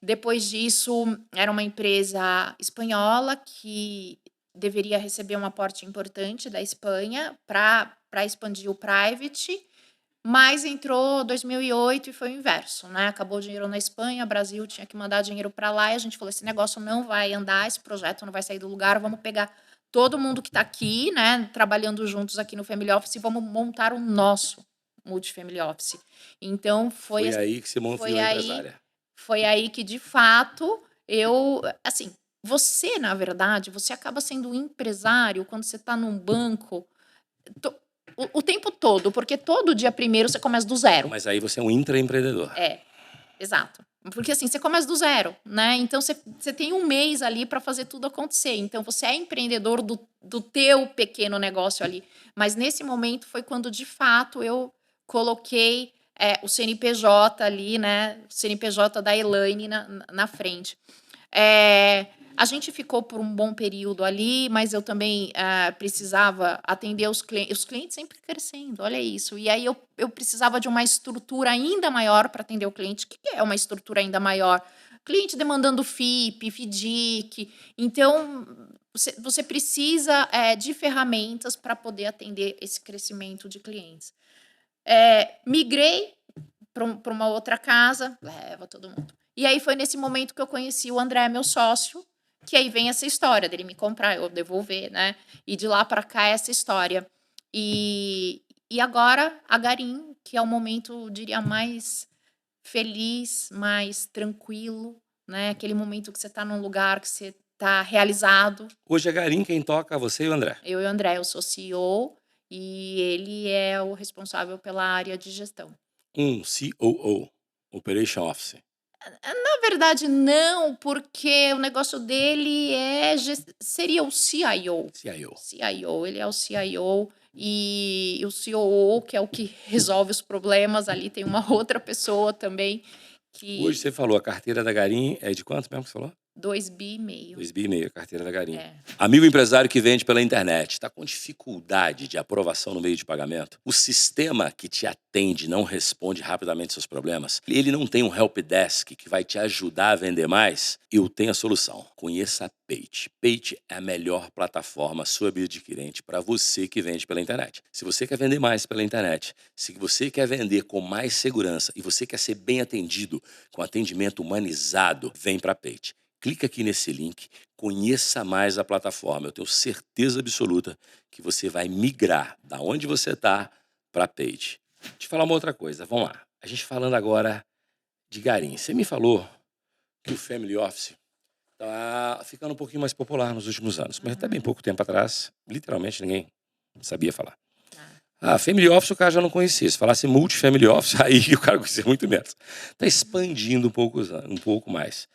Depois disso, era uma empresa espanhola que deveria receber um aporte importante da Espanha para expandir o private, mas entrou 2008 e foi o inverso, né? Acabou o dinheiro na Espanha, o Brasil tinha que mandar dinheiro para lá e a gente falou: esse negócio não vai andar, esse projeto não vai sair do lugar, vamos pegar todo mundo que está aqui, né, trabalhando juntos aqui no Family Office e vamos montar o nosso Multifamily Office. Então Foi aí que você foi virou aí empresária. foi aí que de fato eu, assim, você na verdade, você acaba sendo um empresário quando você está num banco o tempo todo, porque todo dia primeiro você começa do zero. Mas aí você é um intraempreendedor. É, exato. Porque assim, você começa do zero, né? Então você tem um mês ali para fazer tudo acontecer. Então você é empreendedor do teu pequeno negócio ali. Mas nesse momento foi quando de fato eu coloquei o CNPJ ali, né? O CNPJ da Elaine na frente. A gente ficou por um bom período ali, mas eu também precisava atender os clientes sempre crescendo, olha isso. E aí eu precisava de uma estrutura ainda maior para atender o cliente. O que é uma estrutura ainda maior? Cliente demandando FIP, FDIC. Então, você precisa de ferramentas para poder atender esse crescimento de clientes. Migrei para uma outra casa, leva todo mundo. E aí foi nesse momento que eu conheci o André, meu sócio, que aí vem essa história dele me comprar, eu devolver, né? E de lá para cá essa história. E agora a Garim, que é o momento, eu diria, mais feliz, mais tranquilo, né? Aquele momento que você está num lugar que você está realizado. Hoje é Garim quem toca, você e o André. Eu e o André, eu sou CEO e ele é o responsável pela área de gestão. Um COO, Operation Office. Na verdade, não, porque o negócio dele seria o CIO. CIO. CIO, ele é o CIO e o COO, que é o que resolve os problemas, ali tem uma outra pessoa também Hoje que você falou, a carteira da Garim é de quanto mesmo que você falou? 2,5 bi. 2,5 a carteira da Garim. É. Amigo empresário que vende pela internet, está com dificuldade de aprovação no meio de pagamento? O sistema que te atende não responde rapidamente seus problemas? Ele não tem um help desk que vai te ajudar a vender mais? Eu tenho a solução. Conheça a Page. Page é a melhor plataforma subadquirente para você que vende pela internet. Se você quer vender mais pela internet, se você quer vender com mais segurança e você quer ser bem atendido com atendimento humanizado, vem para a Page. Clica aqui nesse link, conheça mais a plataforma. Eu tenho certeza absoluta que você vai migrar da onde você está para a Page. Deixa eu falar uma outra coisa, vamos lá. A gente falando agora de Garim. Você me falou que o Family Office está ficando um pouquinho mais popular nos últimos anos, mas até bem pouco tempo atrás, literalmente ninguém sabia falar. Family Office o cara já não conhecia. Se falasse Multifamily Office, aí o cara conhecia muito menos. Está expandindo um pouco mais.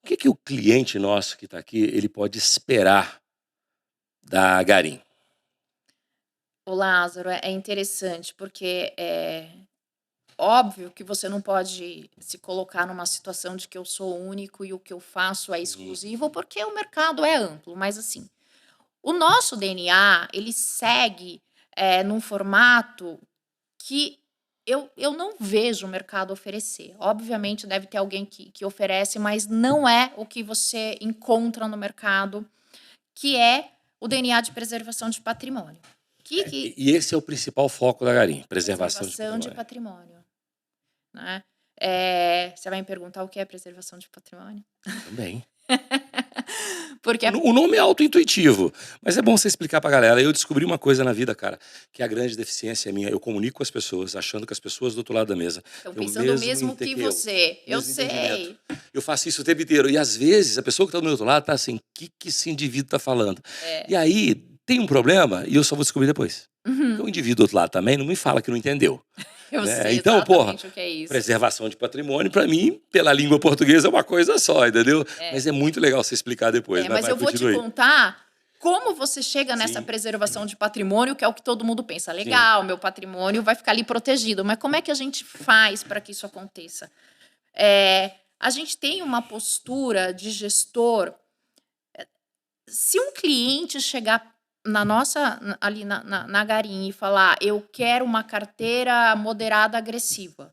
O que o cliente nosso que está aqui, ele pode esperar da Garim? O Lázaro, é interessante, porque é óbvio que você não pode se colocar numa situação de que eu sou único e o que eu faço é exclusivo, porque o mercado é amplo, mas assim, O nosso DNA, ele segue num formato que eu não vejo o mercado oferecer. Obviamente, deve ter alguém que oferece, mas não é o que você encontra no mercado, que é o DNA de preservação de patrimônio. E esse é o principal foco da Garim, preservação de Preservação de patrimônio. patrimônio, né? Você vai me perguntar o que é preservação de patrimônio? Também. Porque O nome é autointuitivo, mas é bom você explicar pra galera. Eu descobri uma coisa na vida, cara, que a grande deficiência é minha. Eu comunico com as pessoas, achando que as pessoas do outro lado da mesa estão têm o pensando o mesmo mesmo que você. Eu mesmo entendimento. sei. Eu faço isso o tempo inteiro. E às vezes a pessoa que tá do meu outro lado tá assim, o que esse indivíduo tá falando? E aí tem um problema e eu só vou descobrir depois. Porque o indivíduo do outro lado também não me fala que não entendeu. Eu Né? sei Então, porra, exatamente o que é isso. preservação de patrimônio, pra mim, pela língua portuguesa, é uma coisa só, entendeu? Mas é muito legal você explicar depois. Mas vai, eu vou te continua aí. contar como você chega nessa Sim. preservação de patrimônio, que é o que todo mundo pensa. Sim. Legal, meu patrimônio vai ficar ali protegido. Mas como é que a gente faz para que isso aconteça? A gente tem uma postura de gestor. Se um cliente chegar ali na Garim e falar, eu quero uma carteira moderada agressiva,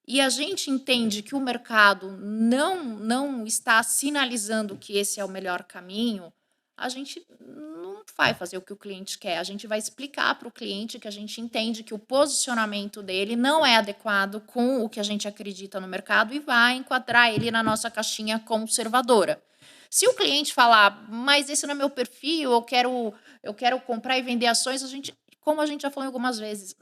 e a gente entende que o mercado não está sinalizando que esse é o melhor caminho, a gente não vai fazer o que o cliente quer. A gente vai explicar para o cliente que a gente entende que o posicionamento dele não é adequado com o que a gente acredita no mercado e vai enquadrar ele na nossa caixinha conservadora. Se o cliente falar, mas esse não é meu perfil, eu quero comprar e vender ações, como a gente já falou algumas vezes,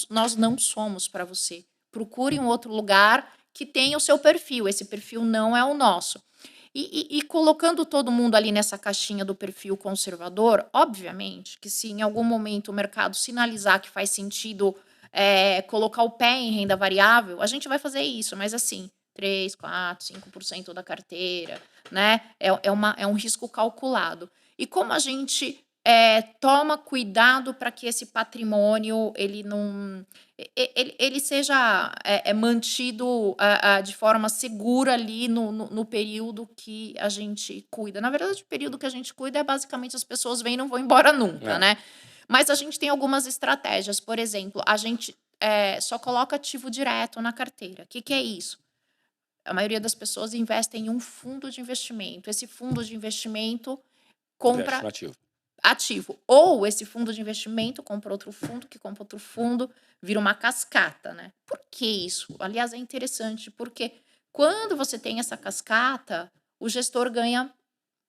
nós não somos para você. Procure um outro lugar que tenha o seu perfil. Esse perfil não é o nosso. E colocando todo mundo ali nessa caixinha do perfil conservador, obviamente que se em algum momento o mercado sinalizar que faz sentido colocar o pé em renda variável, a gente vai fazer isso, mas assim, 3, 4, 5% da carteira, né? É um risco calculado. E como a gente toma cuidado para que esse patrimônio ele seja mantido de forma segura ali no período que a gente cuida. Na verdade, o período que a gente cuida é basicamente as pessoas vêm e não vão embora nunca, né? Mas a gente tem algumas estratégias. Por exemplo, a gente só coloca ativo direto na carteira. O que é isso? A maioria das pessoas investe em um fundo de investimento. Esse fundo de investimento compra ativo. Ou esse fundo de investimento compra outro fundo, que compra outro fundo, vira uma cascata, né? Por que isso? Aliás, é interessante, porque quando você tem essa cascata, o gestor ganha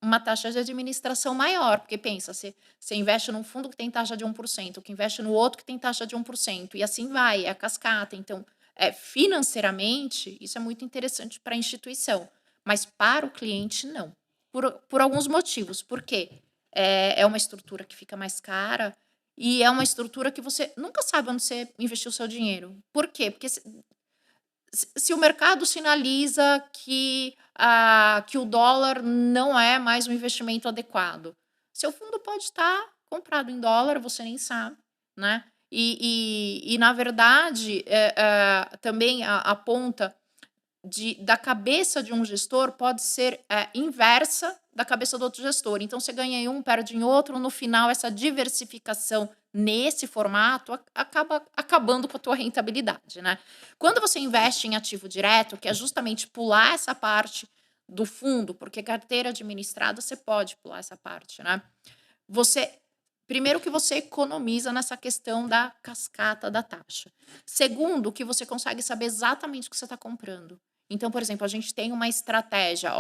uma taxa de administração maior, porque pensa, você investe num fundo que tem taxa de 1%, que investe no outro que tem taxa de 1%, e assim vai, é a cascata. Então, financeiramente, isso é muito interessante para a instituição, mas para o cliente, não. Por alguns motivos. Por quê? É uma estrutura que fica mais cara e é uma estrutura que você nunca sabe onde você investiu o seu dinheiro. Por quê? Porque se o mercado sinaliza que o dólar não é mais um investimento adequado, seu fundo pode estar comprado em dólar, você nem sabe, né? E na verdade, também a ponta da cabeça de um gestor pode ser inversa da cabeça do outro gestor. Então, você ganha em um, perde em outro, no final, essa diversificação nesse formato acaba acabando com a tua rentabilidade, né? Quando você investe em ativo direto, que é justamente pular essa parte do fundo, porque carteira administrada você pode pular essa parte, né? Primeiro que você economiza nessa questão da cascata da taxa. Segundo, que você consegue saber exatamente o que você está comprando. Então, por exemplo, a gente tem uma estratégia,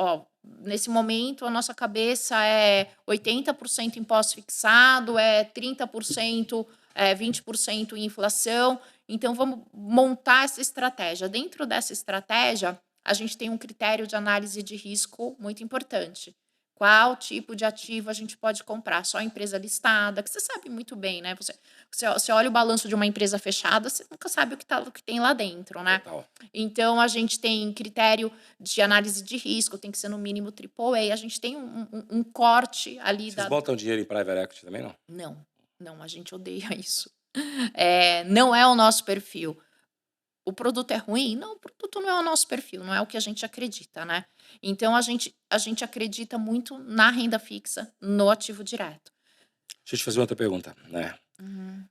nesse momento a nossa cabeça é 80% imposto fixado, 30%, 20% em inflação. Então, vamos montar essa estratégia. Dentro dessa estratégia, a gente tem um critério de análise de risco muito importante. Qual tipo de ativo a gente pode comprar? Só empresa listada, que você sabe muito bem, né? Você olha o balanço de uma empresa fechada, você nunca sabe o que tem lá dentro, né? Total. Então, a gente tem critério de análise de risco, tem que ser no mínimo AAA. A gente tem um corte ali Vocês botam dinheiro em private equity também, não? Não, a gente odeia isso. Não é o nosso perfil. O produto é ruim? Não, o produto não é o nosso perfil, não é o que a gente acredita, né? Então, a gente acredita muito na renda fixa, no ativo direto. Deixa eu te fazer outra pergunta, né? Uhum.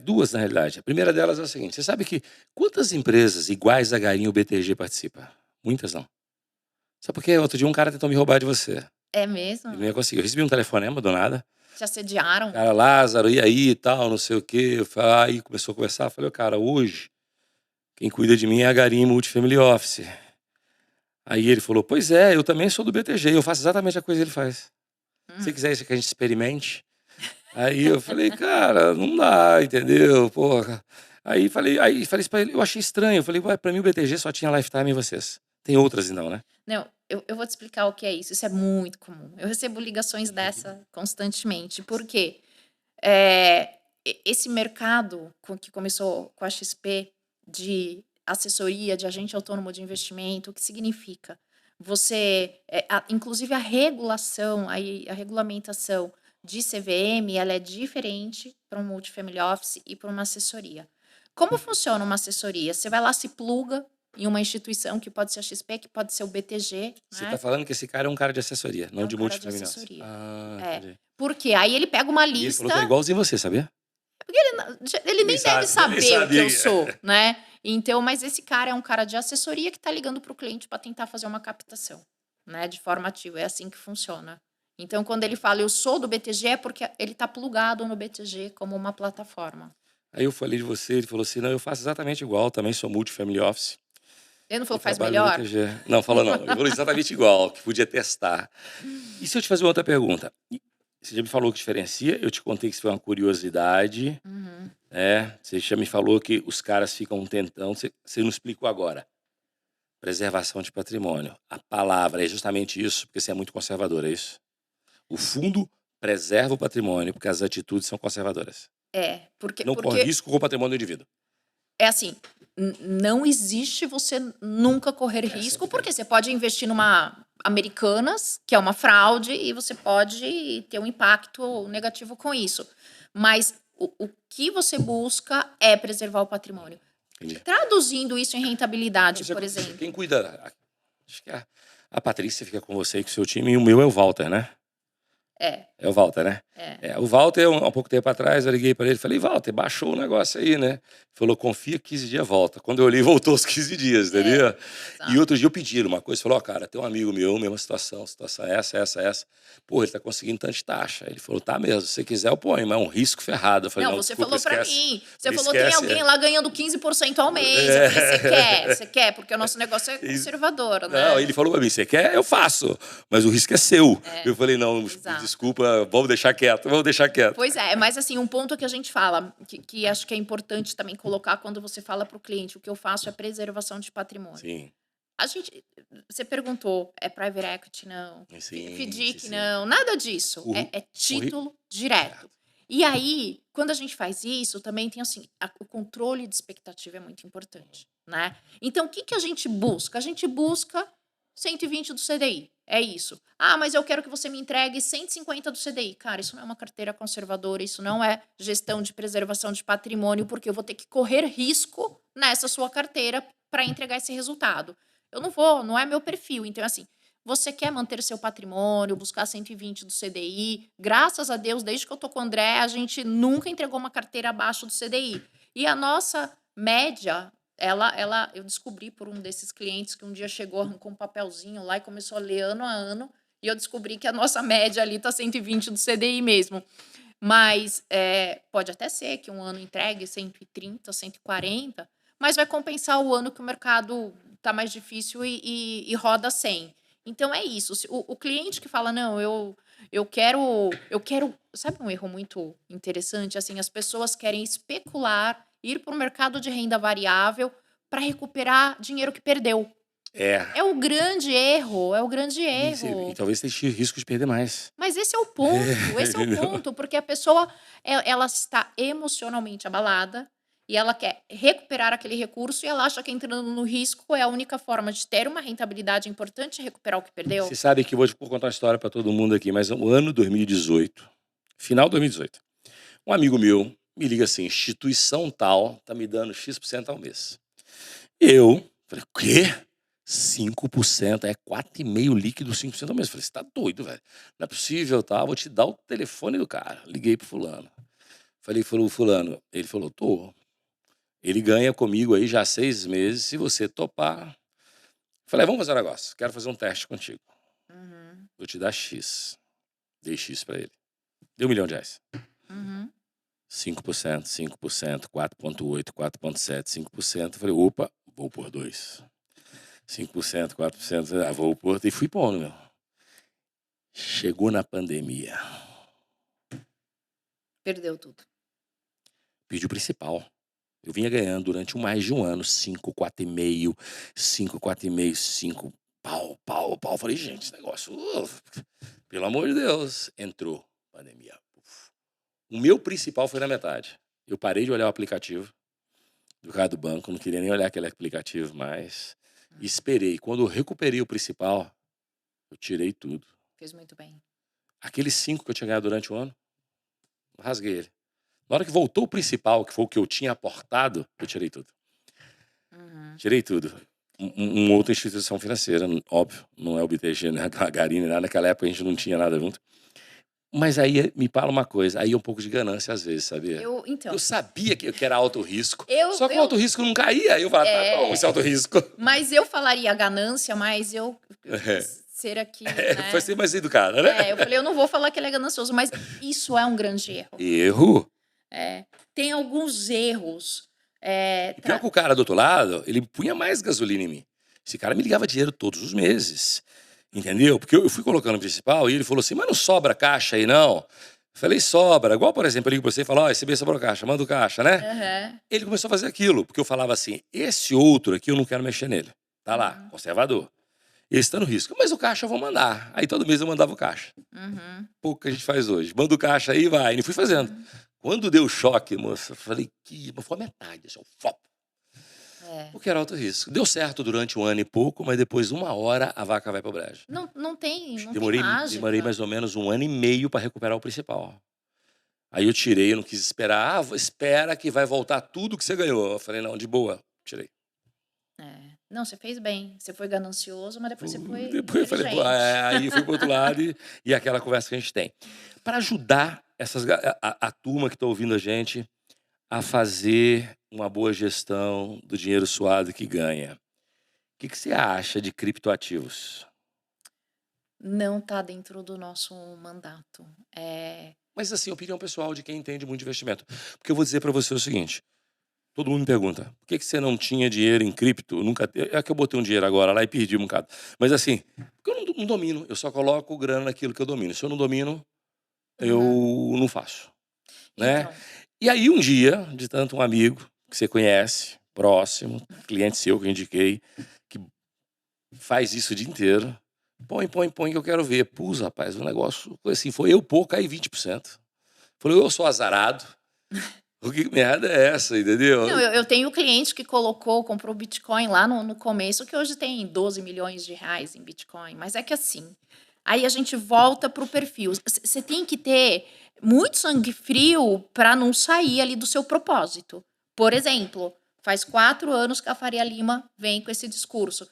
Duas, na realidade. A primeira delas é a seguinte: você sabe que quantas empresas iguais a Garinho BTG participa? Muitas não. Sabe por quê? Outro dia um cara tentou me roubar de você. É Ele não mesmo? ia conseguir. Eu recebi um telefonema do nada. Te assediaram? Cara, Lázaro, e aí e tal, não sei o quê. Aí começou a conversar. Eu falei, cara, hoje quem cuida de mim é a Garinho Multifamily Office. Aí ele falou, pois é, eu também sou do BTG, eu faço exatamente a coisa que ele faz. Se você Hum. quiser isso que a gente experimente. Aí eu falei, cara, não dá, entendeu? Porra. Aí falei isso pra ele, eu achei estranho. Eu falei, ué, pra mim o BTG só tinha Lifetime e vocês. Tem outras não, né? Não, eu vou te explicar o que é isso. Isso é muito comum. Eu recebo ligações dessa constantemente. Por quê? Esse mercado que começou com a XP de assessoria, de agente autônomo de investimento, o que significa? Inclusive a regulação, a regulamentação de CVM, ela é diferente para um multifamily office e para uma assessoria. Como funciona uma assessoria? Você vai lá, se pluga em uma instituição que pode ser a XP, que pode ser o BTG, Você tá né? falando que esse cara é um cara de assessoria, É não um de cara de multifamily office. assessoria. Ah, É. entendi. Por quê? Aí ele pega uma E ele falou que é lista, igualzinho você, sabia? porque ele Nem nem deve sabe, nem saber o que eu sabia. sou, né? Então, mas esse cara é um cara de assessoria que tá ligando para o cliente para tentar fazer uma captação, né? De forma ativa. É assim que funciona. Então, quando ele fala eu sou do BTG, é porque ele tá plugado no BTG como uma plataforma. Aí eu falei de você, ele falou assim, não, eu faço exatamente igual, também sou multifamily office Ele não e falou faz trabalho no melhor? BTG. Não, falou não, ele falou exatamente igual, que podia testar. E se eu te fazer uma outra pergunta? Você já me falou que diferencia, eu te contei que isso foi uma curiosidade, Uhum. né? Você já me falou que os caras ficam tentando, você não explicou agora. Preservação de patrimônio. A palavra é justamente isso, porque você é muito conservador, é isso? O fundo preserva o patrimônio, porque as atitudes são conservadoras. Porque, Não corre porque risco com o patrimônio do indivíduo. é assim, não existe você nunca correr risco, Sempre tem. porque você pode investir numa Americanas, que é uma fraude, e você pode ter um impacto negativo com isso. Mas o que você busca é preservar o patrimônio. Entendi. Traduzindo isso em rentabilidade, por Mas exemplo. quem cuida, acho que a Patrícia fica com você e com o seu time, e o meu é o Walter, né? É, É o Walter, né? é. O Walter, há pouco tempo atrás, eu liguei para ele e falei, Walter, baixou o negócio aí, né? Ele falou, confia, 15 dias volta. Quando eu olhei, voltou os 15 dias, entendeu? E Exato. outro dia eu pedi ele uma coisa, falou, ó, cara, tem um amigo meu, mesma situação essa. Pô, ele tá conseguindo tanto de taxa. Ele falou, tá mesmo, se você quiser eu ponho, mas é um risco ferrado. Eu falei, Não, não, você desculpa, falou pra esquece. mim. Você falou, tem Esquece, alguém lá ganhando 15% ao mês. Eu falei, você quer? Porque o nosso negócio é conservador, Não, né? ele falou pra mim, você quer? Eu faço, mas o risco é seu. Eu falei, não, Exato. desculpa, vamos deixar quieto. Pois é, mas assim, um ponto que a gente fala, que acho que é importante também colocar quando você fala para o cliente, o que eu faço é preservação de patrimônio. Sim, Você perguntou, é private equity? Não. sim, FDIC? sim. Não, nada disso. O ri- É título direto. E aí, quando a gente faz isso, também tem assim, o controle de expectativa é muito importante, né? Então, o que a gente busca? A gente busca 120 do CDI. É isso. Ah, mas eu quero que você me entregue 150 do CDI. Cara, isso não é uma carteira conservadora, isso não é gestão de preservação de patrimônio, porque eu vou ter que correr risco nessa sua carteira para entregar esse resultado. Eu não vou, não é meu perfil. Então, assim, você quer manter seu patrimônio, buscar 120 do CDI. Graças a Deus, desde que eu tô com o André, a gente nunca entregou uma carteira abaixo do CDI. E a nossa média, eu descobri por um desses clientes que um dia chegou, arrancou um papelzinho lá e começou a ler ano a ano. E eu descobri que a nossa média ali tá 120 do CDI mesmo. Mas pode até ser que um ano entregue 130, 140, mas vai compensar o ano que o mercado tá mais difícil e roda 100. Então é isso. O cliente que fala, não, eu quero. Sabe um erro muito interessante? Assim, as pessoas querem especular, ir para o mercado de renda variável para recuperar dinheiro que perdeu. É. É o grande erro, é o grande E erro. talvez tenha risco de perder mais. Mas esse é o ponto, porque a pessoa, ela está emocionalmente abalada e ela quer recuperar aquele recurso e ela acha que entrando no risco é a única forma de ter uma rentabilidade importante e recuperar o que perdeu. Você sabe que vou contar uma história para todo mundo aqui, mas no ano 2018, final de 2018, um amigo meu me liga assim, instituição tal tá me dando X% ao mês. Eu falei, o quê? 5% é 4,5 líquido, 5% ao mês. Eu falei, você tá doido, velho. Não é possível, tá? Vou te dar o telefone do cara. Liguei pro fulano. Falei, fulano. Ele falou, tô. Ele ganha comigo aí já há 6 meses, se você topar. Falei, vamos fazer um negócio. Quero fazer um teste contigo. Uhum. Vou te dar X. Dei X pra ele. Deu R$ 1 milhão. Uhum. 5%, 5%, 4,8%, 4,7%, 5%. Falei, opa, vou por 2. 5%, 4%, vou por... E fui pondo, meu. Chegou na pandemia. Perdeu tudo. Perdi o principal. Eu vinha ganhando durante mais de um ano 5, 4,5, 5, 4,5, 5, pau. Falei, gente, esse negócio, pelo amor de Deus, entrou pandemia. O meu principal foi na metade. Eu parei de olhar o aplicativo do cara do banco, não queria nem olhar aquele aplicativo mais. E esperei. Quando eu recuperei o principal, eu tirei tudo. Fez muito bem. Aqueles 5 que eu tinha ganhado durante o ano, eu rasguei ele. Na hora que voltou o principal, que foi o que eu tinha aportado, eu tirei tudo. Uhum. Tirei tudo. Uma outra instituição financeira, óbvio, não é o BTG, né? A Garine, nada. Naquela época a gente não tinha nada junto. Mas aí me fala uma coisa, aí é um pouco de ganância às vezes, sabia? Então, Eu sabia que era alto risco, eu, só que o eu, alto risco não caía. Aí eu falava, tá bom, é, esse alto risco. mas eu falaria ganância, mas eu quis ser aqui, Foi né? ser mais educada, né? Eu falei, eu não vou falar que ele é ganancioso, mas isso é um grande erro. Erro. Tem alguns erros. E pior que o cara do outro lado, ele punha mais gasolina em mim. Esse cara me ligava dinheiro todos os meses. Entendeu? Porque eu fui colocando o principal e ele falou assim, mas não sobra caixa aí, não? Falei, sobra. Igual, por exemplo, eu ligo pra você e falo, ó, esse mês sobrou caixa, manda o caixa, né? Uhum. Ele começou a fazer aquilo, porque eu falava assim, esse outro aqui eu não quero mexer nele. Tá lá, conservador. Esse tá no risco. Mas o caixa eu vou mandar. Aí todo mês eu mandava o caixa. Uhum. Pouco que a gente faz hoje. Manda o caixa aí, vai. E fui fazendo. Quando deu choque, moça, eu falei que foi a metade, assim, flop. Porque era alto risco. Deu certo durante 1 ano e pouco, mas depois, 1 hora, a vaca vai pro brejo. Não tem Demorei mágica. mais ou menos 1 ano e meio para recuperar o principal. Aí eu tirei, eu não quis esperar. Espera que vai voltar tudo que você ganhou. Eu falei, não, de boa, tirei. Não, você fez bem. Você foi ganancioso, mas depois você foi Depois eu falei, pô, inteligente. aí fui pro outro lado e aquela conversa que a gente tem. Para ajudar a turma que está ouvindo a gente a fazer uma boa gestão do dinheiro suado que ganha, o que você acha de criptoativos? Não está dentro do nosso mandato. Mas assim, opinião pessoal de quem entende muito de investimento. Porque eu vou dizer para você o seguinte, todo mundo me pergunta, por que você não tinha dinheiro em cripto? É que eu botei um dinheiro agora lá e perdi um bocado. Mas assim, porque eu não domino, eu só coloco grana naquilo que eu domino. Se eu não domino, eu não faço, né? Então, E aí um dia, de tanto um amigo que você conhece, próximo, cliente seu que eu indiquei, que faz isso o dia inteiro, põe que eu quero ver. Pus, rapaz, o negócio foi assim, foi eu pôr, caí 20%. Falei, eu sou azarado. O que merda é essa, entendeu? não, eu tenho cliente que comprou Bitcoin lá no começo, que hoje tem 12 milhões de reais em Bitcoin. Mas é que assim, aí a gente volta para o perfil. Você tem que ter muito sangue frio para não sair ali do seu propósito. Por exemplo, faz 4 anos que a Faria Lima vem com esse discurso.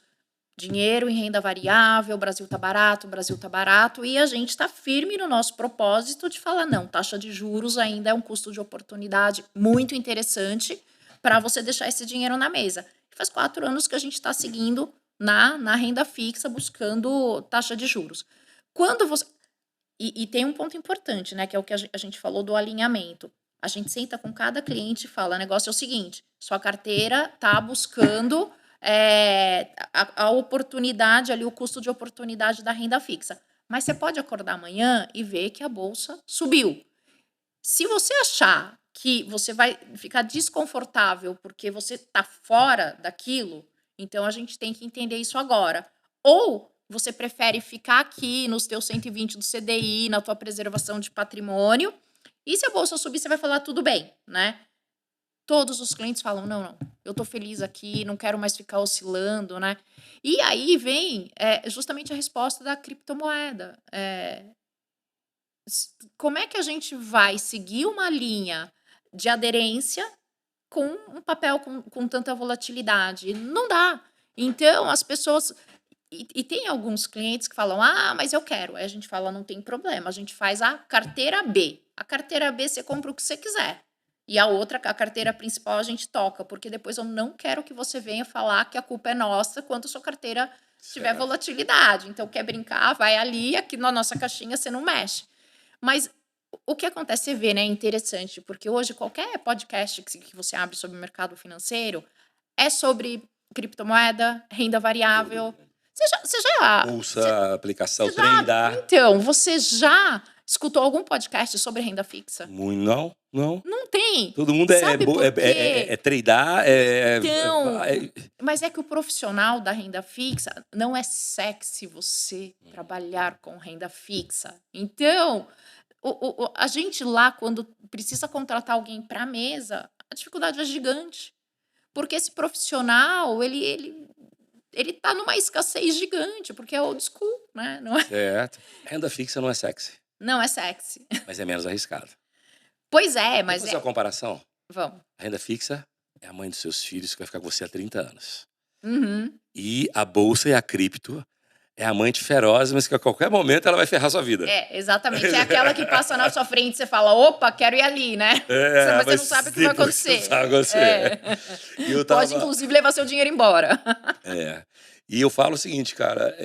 Dinheiro em renda variável, o Brasil tá barato, e a gente está firme no nosso propósito de falar, não, taxa de juros ainda é um custo de oportunidade muito interessante para você deixar esse dinheiro na mesa. Faz 4 anos que a gente está seguindo na renda fixa, buscando taxa de juros. Quando você... E tem um ponto importante, né, que é o que a gente falou do alinhamento. A gente senta com cada cliente e fala, o negócio é o seguinte, sua carteira está buscando a oportunidade ali, o custo de oportunidade da renda fixa. Mas você pode acordar amanhã e ver que a bolsa subiu. Se você achar que você vai ficar desconfortável porque você está fora daquilo, então a gente tem que entender isso agora. Ou você prefere ficar aqui nos teus 120 do CDI, na tua preservação de patrimônio, e se a bolsa subir, você vai falar tudo bem, né? Todos os clientes falam, não, eu tô feliz aqui, não quero mais ficar oscilando, né? E aí vem justamente a resposta da criptomoeda. Como é que a gente vai seguir uma linha de aderência com um papel com tanta volatilidade? Não dá. Então, as pessoas... E tem alguns clientes que falam, mas eu quero. Aí a gente fala, não tem problema, a gente faz a carteira B. A carteira B você compra o que você quiser. E a outra, a carteira principal, a gente toca, porque depois eu não quero que você venha falar que a culpa é nossa quando a sua carteira tiver Certo. volatilidade. Então, quer brincar, vai ali, aqui na nossa caixinha você não mexe. Mas o que acontece, você vê, né, é interessante, porque hoje qualquer podcast que você abre sobre o mercado financeiro é sobre criptomoeda, renda variável. Tudo. Bolsa, aplicação, treinar. Então, você já escutou algum podcast sobre renda fixa? Não, não. Não tem. Todo mundo Sabe por quê? é treinar, Então, mas é que o profissional da renda fixa não é sexy você trabalhar com renda fixa. Então, a gente lá, quando precisa contratar alguém para a mesa, a dificuldade é gigante. Porque esse profissional, ele tá numa escassez gigante, porque é old school, né? certo. Renda fixa não é sexy, Não é sexy. mas é menos arriscado. Pois é, Vamos mas fazer uma comparação? Vamos. A renda fixa é a mãe dos seus filhos que vai ficar com você há 30 anos. Uhum. E a bolsa e a cripto é a amante feroz, mas que a qualquer momento ela vai ferrar sua vida. É, exatamente. É aquela que passa na sua frente e você fala, opa, quero ir ali, né? Mas você não sabe o que vai depois você acontecer. não sabe acontecer. E eu Pode, tava- inclusive, levar seu dinheiro embora. É. E eu falo o seguinte, cara,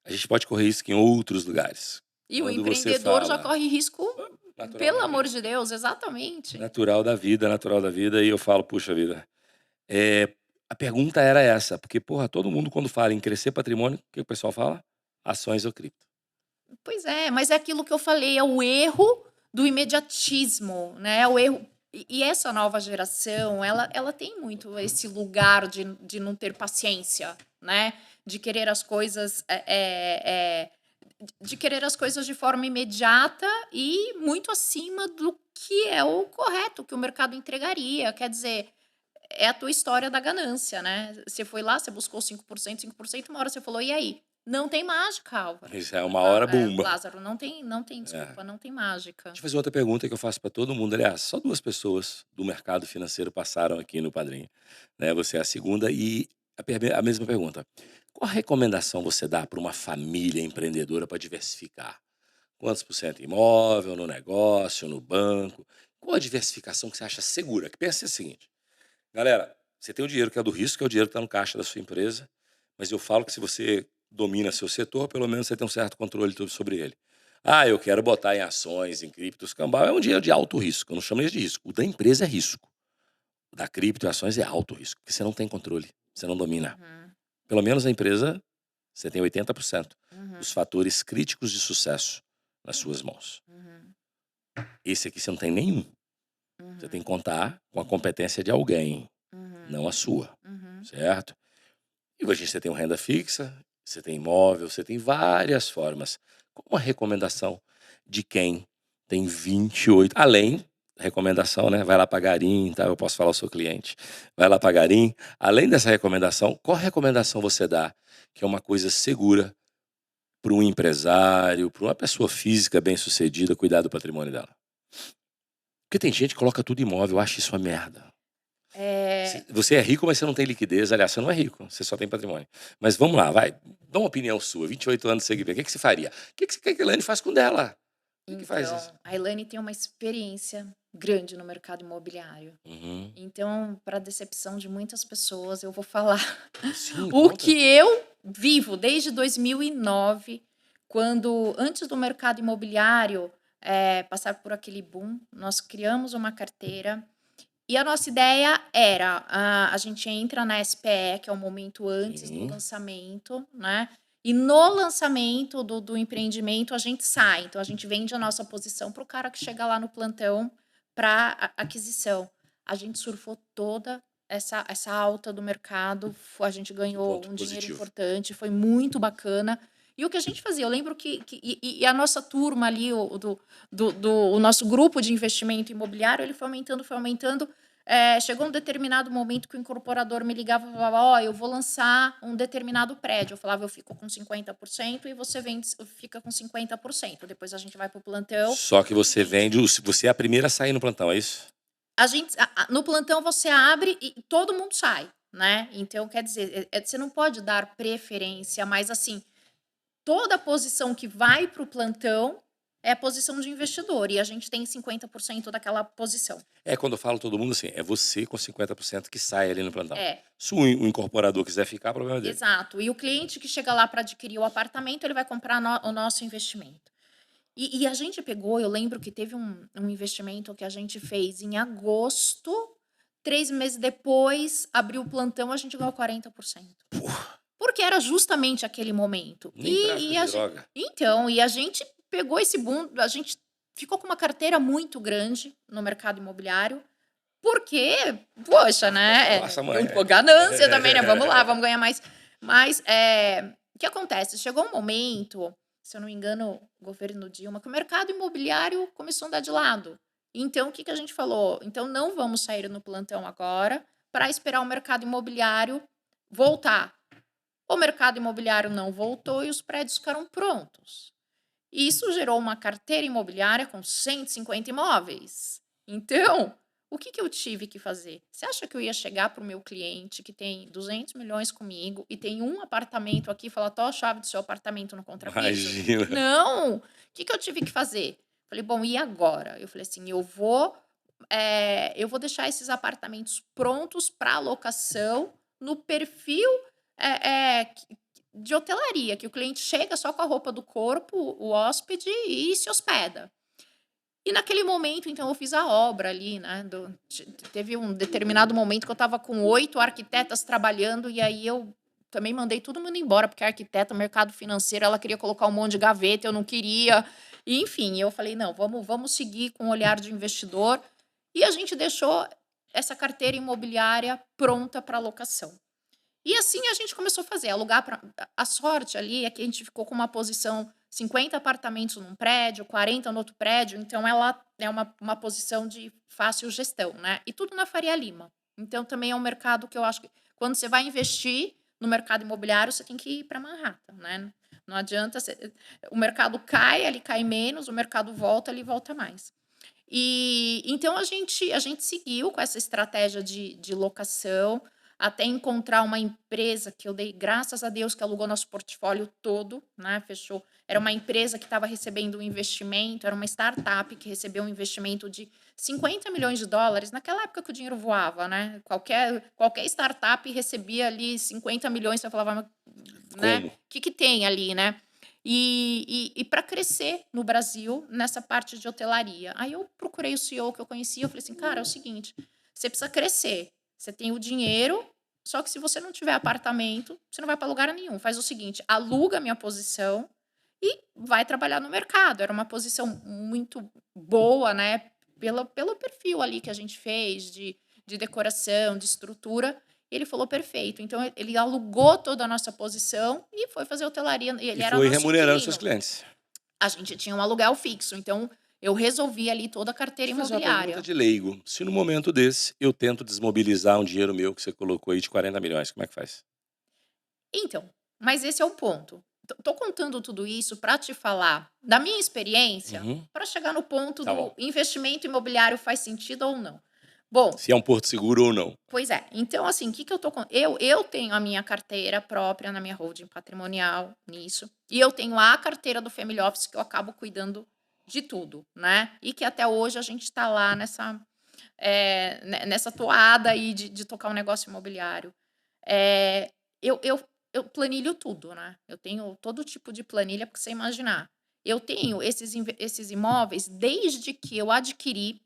a gente pode correr isso em outros lugares. E o Quando você empreendedor já fala- corre risco, Natural pelo da amor vida. de Deus, exatamente. Natural da vida, natural da vida. E eu falo, puxa vida. A pergunta era essa, porque, porra, todo mundo quando fala em crescer patrimônio, o que o pessoal fala? Ações ou cripto. Pois é, mas é aquilo que eu falei, é o erro do imediatismo, né? É o erro. E essa nova geração, ela tem muito esse lugar de não ter paciência, né? De querer as coisas de querer as coisas de forma imediata e muito acima do que é o correto, que o mercado entregaria. Quer dizer, é a tua história da ganância, né? Você foi lá, você buscou 5%, uma hora você falou, e aí? Não tem mágica, Álvaro. Isso é uma hora bumba. Lázaro, não tem, desculpa, não tem mágica. Deixa eu fazer outra pergunta que eu faço para todo mundo. Aliás, só 2 pessoas do mercado financeiro passaram aqui no Padrinho. Né? Você é a segunda e a mesma pergunta. Qual a recomendação você dá para uma família empreendedora para diversificar? Quantos por cento em imóvel, no negócio, no banco? Qual a diversificação que você acha segura? Que pensa o seguinte, galera, você tem o dinheiro que é do risco, que é o dinheiro que está no caixa da sua empresa, mas eu falo que se você domina seu setor, pelo menos você tem um certo controle sobre ele. Eu quero botar em ações, em criptos, cambal. É um dinheiro de alto risco. Eu não chamo isso de risco. O da empresa é risco. O da cripto e ações é alto risco, porque você não tem controle, você não domina. Uhum, Pelo menos a empresa, você tem 80% uhum, dos fatores críticos de sucesso nas suas mãos. uhum, Esse aqui você não tem nenhum. Você tem que contar com a competência de alguém, uhum, não a sua, uhum. certo? E hoje você tem uma renda fixa, você tem imóvel, você tem várias formas. Qual uma recomendação de quem tem 28, além da recomendação, né? Vai lá para Garim, tá? Eu posso falar ao seu cliente. Vai lá para Garim. Além dessa recomendação, qual recomendação você dá que é uma coisa segura para um empresário, para uma pessoa física bem-sucedida cuidar do patrimônio dela? Porque tem gente que coloca tudo em imóvel, eu acho isso uma merda. Você é rico, mas você não tem liquidez. Aliás, você não é rico, você só tem patrimônio. Mas vamos lá, vai. Dá uma opinião sua. 28 anos de seguimento. O que você faria? O que a Elaine faz com dela? O que faz isso? Então, a Elaine tem uma experiência grande no mercado imobiliário. Uhum. Então, para decepção de muitas pessoas, eu vou falar Sim, o conta. que eu vivo desde 2009, quando, antes do mercado imobiliário passar por aquele boom, nós criamos uma carteira e a nossa ideia era, a gente entra na SPE, que é o momento antes do Sim. lançamento, né? E no lançamento do empreendimento, a gente sai. Então, a gente vende a nossa posição para o cara que chega lá no plantão para aquisição. A gente surfou toda essa alta do mercado, a gente ganhou Ponto um dinheiro positivo. importante, foi muito bacana. E o que a gente fazia? Eu lembro e a nossa turma ali, o nosso grupo de investimento imobiliário, ele foi aumentando, foi aumentando. Chegou um determinado momento que o incorporador me ligava e falava, eu vou lançar um determinado prédio. Eu falava, eu fico com 50% e você fica com 50%. Depois a gente vai para o plantão. Só que você vende, você é a primeira a sair no plantão, é isso? No plantão você abre e todo mundo sai. né? Então, quer dizer, você não pode dar preferência, mas assim, toda a posição que vai para o plantão é a posição de investidor, e a gente tem 50% daquela posição. Quando eu falo todo mundo, assim, é você com 50% que sai ali no plantão. É, Se o incorporador quiser ficar, problema dele. exato. E o cliente que chega lá para adquirir o apartamento, ele vai comprar o nosso investimento. E a gente pegou, eu lembro que teve um investimento que a gente fez em agosto, 3 meses depois, abriu o plantão, a gente ganhou 40%. Porque era justamente aquele momento. Nem tráfico E de a droga. então, e a gente pegou esse boom, a gente ficou com uma carteira muito grande no mercado imobiliário, porque, poxa, né, Nossa, mãe. ganância também, né, vamos lá, vamos ganhar mais. Mas, o que acontece? Chegou um momento, se eu não me engano, governo Dilma, que o mercado imobiliário começou a andar de lado. Então, o que que a gente falou? Então, não vamos sair no plantão agora para esperar o mercado imobiliário voltar. O mercado imobiliário não voltou e os prédios ficaram prontos. E isso gerou uma carteira imobiliária com 150 imóveis. Então, o que que eu tive que fazer? Você acha que eu ia chegar para o meu cliente que tem 200 milhões comigo e tem um apartamento aqui e falar, tô a chave do seu apartamento no contrapiso? Imagina. Não! O que que eu tive que fazer? Falei, bom, e agora? Eu falei assim, eu vou deixar esses apartamentos prontos para locação no perfil de hotelaria, que o cliente chega só com a roupa do corpo, o hóspede, e se hospeda. E naquele momento, então, eu fiz a obra ali, né? Teve um determinado momento que eu estava com 8 arquitetas trabalhando, e aí eu também mandei todo mundo embora, porque a arquiteta, mercado financeiro, ela queria colocar um monte de gaveta, eu não queria. E, enfim, eu falei, não, vamos seguir com o olhar de investidor. E a gente deixou essa carteira imobiliária pronta para locação. E assim a gente começou a fazer, alugar para. A sorte ali é que a gente ficou com uma posição 50 apartamentos num prédio, 40 no outro prédio, então ela é uma posição de fácil gestão, né? E tudo na Faria Lima. Então também é um mercado que eu acho que quando você vai investir no mercado imobiliário, você tem que ir para Manhattan, né? Não adianta. O mercado cai, ele cai menos, o mercado volta, ele volta mais. E então a gente seguiu com essa estratégia de locação até encontrar uma empresa que eu dei graças a Deus que alugou nosso portfólio todo, né? Fechou. Era uma empresa que estava recebendo um investimento, era uma startup que recebeu um investimento de 50 milhões de dólares, naquela época que o dinheiro voava, né? Qualquer startup recebia ali 50 milhões, você falava, né? Como? O que que tem ali, né? E para crescer no Brasil nessa parte de hotelaria. Aí eu procurei o CEO que eu conhecia, eu falei assim, cara, é o seguinte, você precisa crescer, você tem o dinheiro, só que se você não tiver apartamento, você não vai para lugar nenhum. Faz o seguinte, aluga a minha posição e vai trabalhar no mercado. Era uma posição muito boa, né? Pelo perfil ali que a gente fez de decoração, de estrutura. Ele falou perfeito. Então, ele alugou toda a nossa posição e foi fazer hotelaria. E ele E era foi nosso remunerando seus inquilino. clientes. A gente tinha um aluguel fixo. Então, eu resolvi ali toda a carteira Deixa eu fazer uma pergunta imobiliária. de leigo. Se no momento desse eu tento desmobilizar um dinheiro meu que você colocou aí de 40 milhões, como é que faz? Então, mas esse é o ponto. Tô contando tudo isso para te falar da minha experiência, Uhum, para chegar no ponto tá do bom. investimento imobiliário faz sentido ou não. Bom, Se é um porto seguro ou não. pois é. Então, assim, o que que eu tô eu tenho a minha carteira própria na minha holding patrimonial nisso, e eu tenho a carteira do Family Office que eu acabo cuidando de tudo, né? E que até hoje a gente está lá nessa toada aí de tocar um negócio imobiliário. Eh, eu planilho tudo, né? Eu tenho todo tipo de planilha para você imaginar. Eu tenho esses imóveis desde que eu adquiri.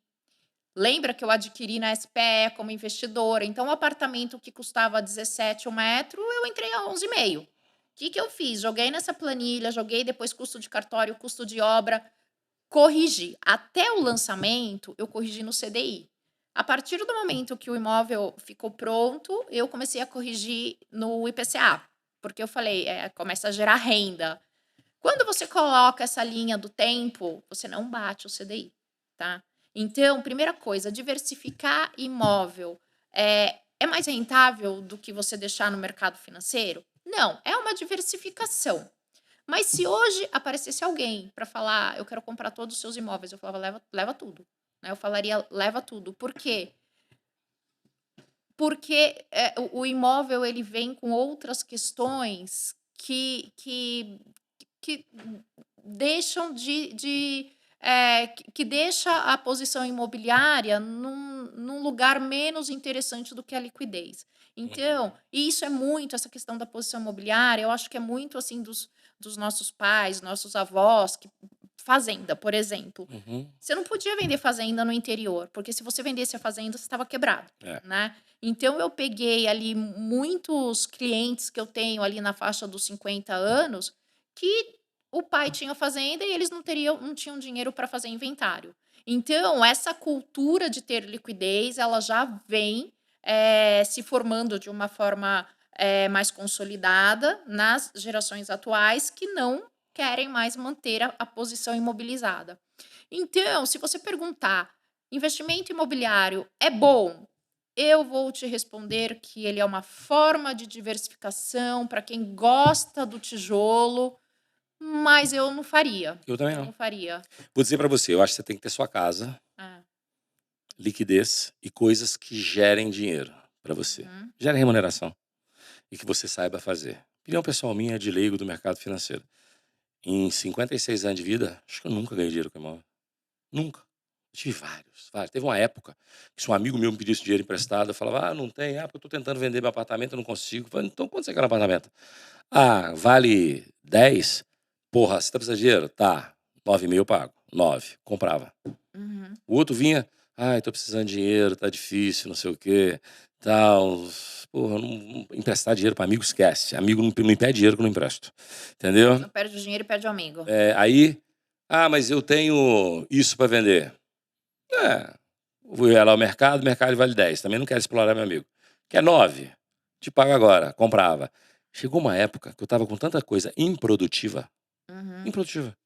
Lembra que eu adquiri na SPE como investidora? Então, o apartamento que custava 17 o metro, eu entrei a 11,5. O que que eu fiz? Joguei nessa planilha, joguei depois custo de cartório, custo de obra, corrigi. Até o lançamento, eu corrigi no CDI. A partir do momento que o imóvel ficou pronto, eu comecei a corrigir no IPCA, porque eu falei, começa a gerar renda. Quando você coloca essa linha do tempo, você não bate o CDI, tá? Então, primeira coisa, diversificar imóvel é mais rentável do que você deixar no mercado financeiro? Não, é uma diversificação. Mas se hoje aparecesse alguém para falar, eu quero comprar todos os seus imóveis, eu falava, leva tudo. Né? Eu falaria, leva tudo. Por quê? Porque, o imóvel ele vem com outras questões que deixam que deixa a posição imobiliária num lugar menos interessante do que a liquidez. Então, Uhum. e isso é muito essa questão da posição imobiliária, eu acho que é muito, assim, dos nossos pais, nossos avós, que fazenda, por exemplo. Uhum. Você não podia vender fazenda no interior, porque se você vendesse a fazenda, você estava quebrado, É. né. Então eu peguei ali muitos clientes que eu tenho ali na faixa dos 50 anos, que o pai tinha fazenda e eles não tinham dinheiro para fazer inventário. Então essa cultura de ter liquidez, ela já vem, se formando de uma forma, mais consolidada nas gerações atuais que não querem mais manter a posição imobilizada. Então, se você perguntar: "Investimento imobiliário é bom?", eu vou te responder que ele é uma forma de diversificação para quem gosta do tijolo, mas eu não faria, Eu também eu não. não faria. Vou dizer pra você, eu acho que você tem que ter sua casa, É. liquidez e coisas que gerem dinheiro pra você. Uhum. Gerem remuneração e que você saiba fazer. Opinião pessoal minha de leigo do mercado financeiro. Em 56 anos de vida, acho que eu nunca ganhei dinheiro com imóvel. Nunca. Eu tive vários, vários. Teve uma época que se um amigo meu me pedisse dinheiro emprestado, eu falava: "Ah, não tem. Ah, porque eu tô tentando vender meu apartamento, eu não consigo". Eu falei: "Então quanto você quer no apartamento?". "Ah, vale 10". "Porra, você tá precisando de dinheiro?". "Tá, 9,5 eu pago". 9, comprava. Uhum. O outro vinha: "Ai, tô precisando de dinheiro, tá difícil, não sei o quê, tal". Porra, não emprestar dinheiro para amigo, esquece. Amigo não me pede dinheiro que eu não empresto, entendeu? Só perde o dinheiro e perde o amigo. Aí: "Ah, mas eu tenho isso para vender". É, fui lá ao mercado, o mercado vale 10, também não quero explorar meu amigo. "Quer 9? Te pago agora", comprava. Chegou uma época que eu estava com tanta coisa improdutiva, Uhum. improdutiva.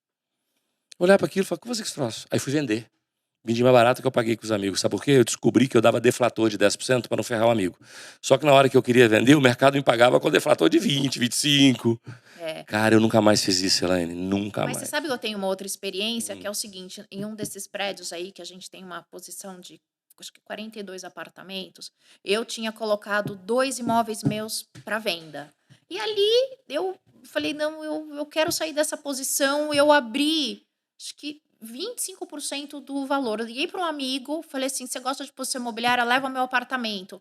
Olhar para aquilo e falar: "O que fazer com esse troço?". Aí fui vender. Vendi mais barato que eu paguei com os amigos. Sabe por quê? Eu descobri que eu dava deflator de 10% para não ferrar o amigo. Só que na hora que eu queria vender, o mercado me pagava com deflator de 20, 25. É. Cara, eu nunca mais fiz isso, Elaine, nunca Mas você mais. sabe que eu tenho uma outra experiência, que Hum. é o seguinte, em um desses prédios aí que a gente tem uma posição de, acho que 42 apartamentos, eu tinha colocado 2 imóveis meus para venda. E ali eu falei: "Não, eu quero sair dessa posição", eu abri, acho que 25% do valor. Eu liguei para um amigo, falei assim: "Você gosta de posição imobiliária? Leva meu apartamento.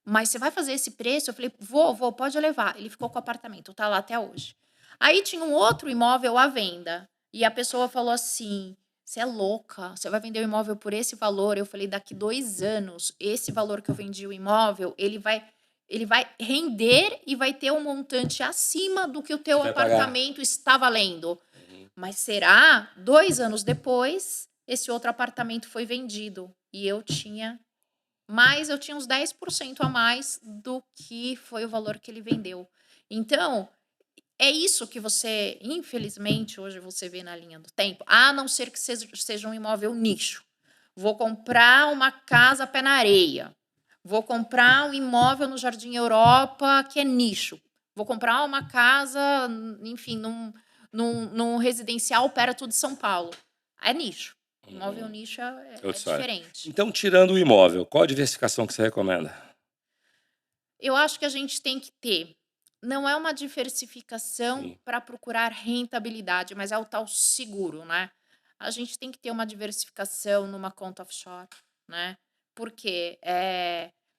Mas você vai fazer esse preço?" Eu falei: "Vou, pode levar". Ele ficou com o apartamento, tá lá até hoje. Aí tinha um outro imóvel à venda, e a pessoa falou assim: "Você é louca, você vai vender o imóvel por esse valor?" Eu falei: "Daqui 2 anos, esse valor que eu vendi o imóvel, ele vai render e vai ter um montante acima do que o Que teu vai pagar. apartamento está valendo. Uhum. Mas será?" 2 anos depois, esse outro apartamento foi vendido, e eu tinha uns 10% a mais do que foi o valor que ele vendeu. Então, é isso que você, infelizmente, hoje você vê na linha do tempo, a não ser que seja um imóvel nicho. Vou comprar uma casa pé na areia. Vou comprar um imóvel no Jardim Europa, que é nicho. Vou comprar uma casa, enfim, num residencial perto de São Paulo. É nicho. Imóvel Uhum. nicho É outra é história. diferente. Então, tirando o imóvel, qual a diversificação que você recomenda? Eu acho que a gente tem que ter, não é uma diversificação Sim. para procurar rentabilidade, mas é o tal seguro, né. A gente tem que ter uma diversificação numa conta offshore, né, porque,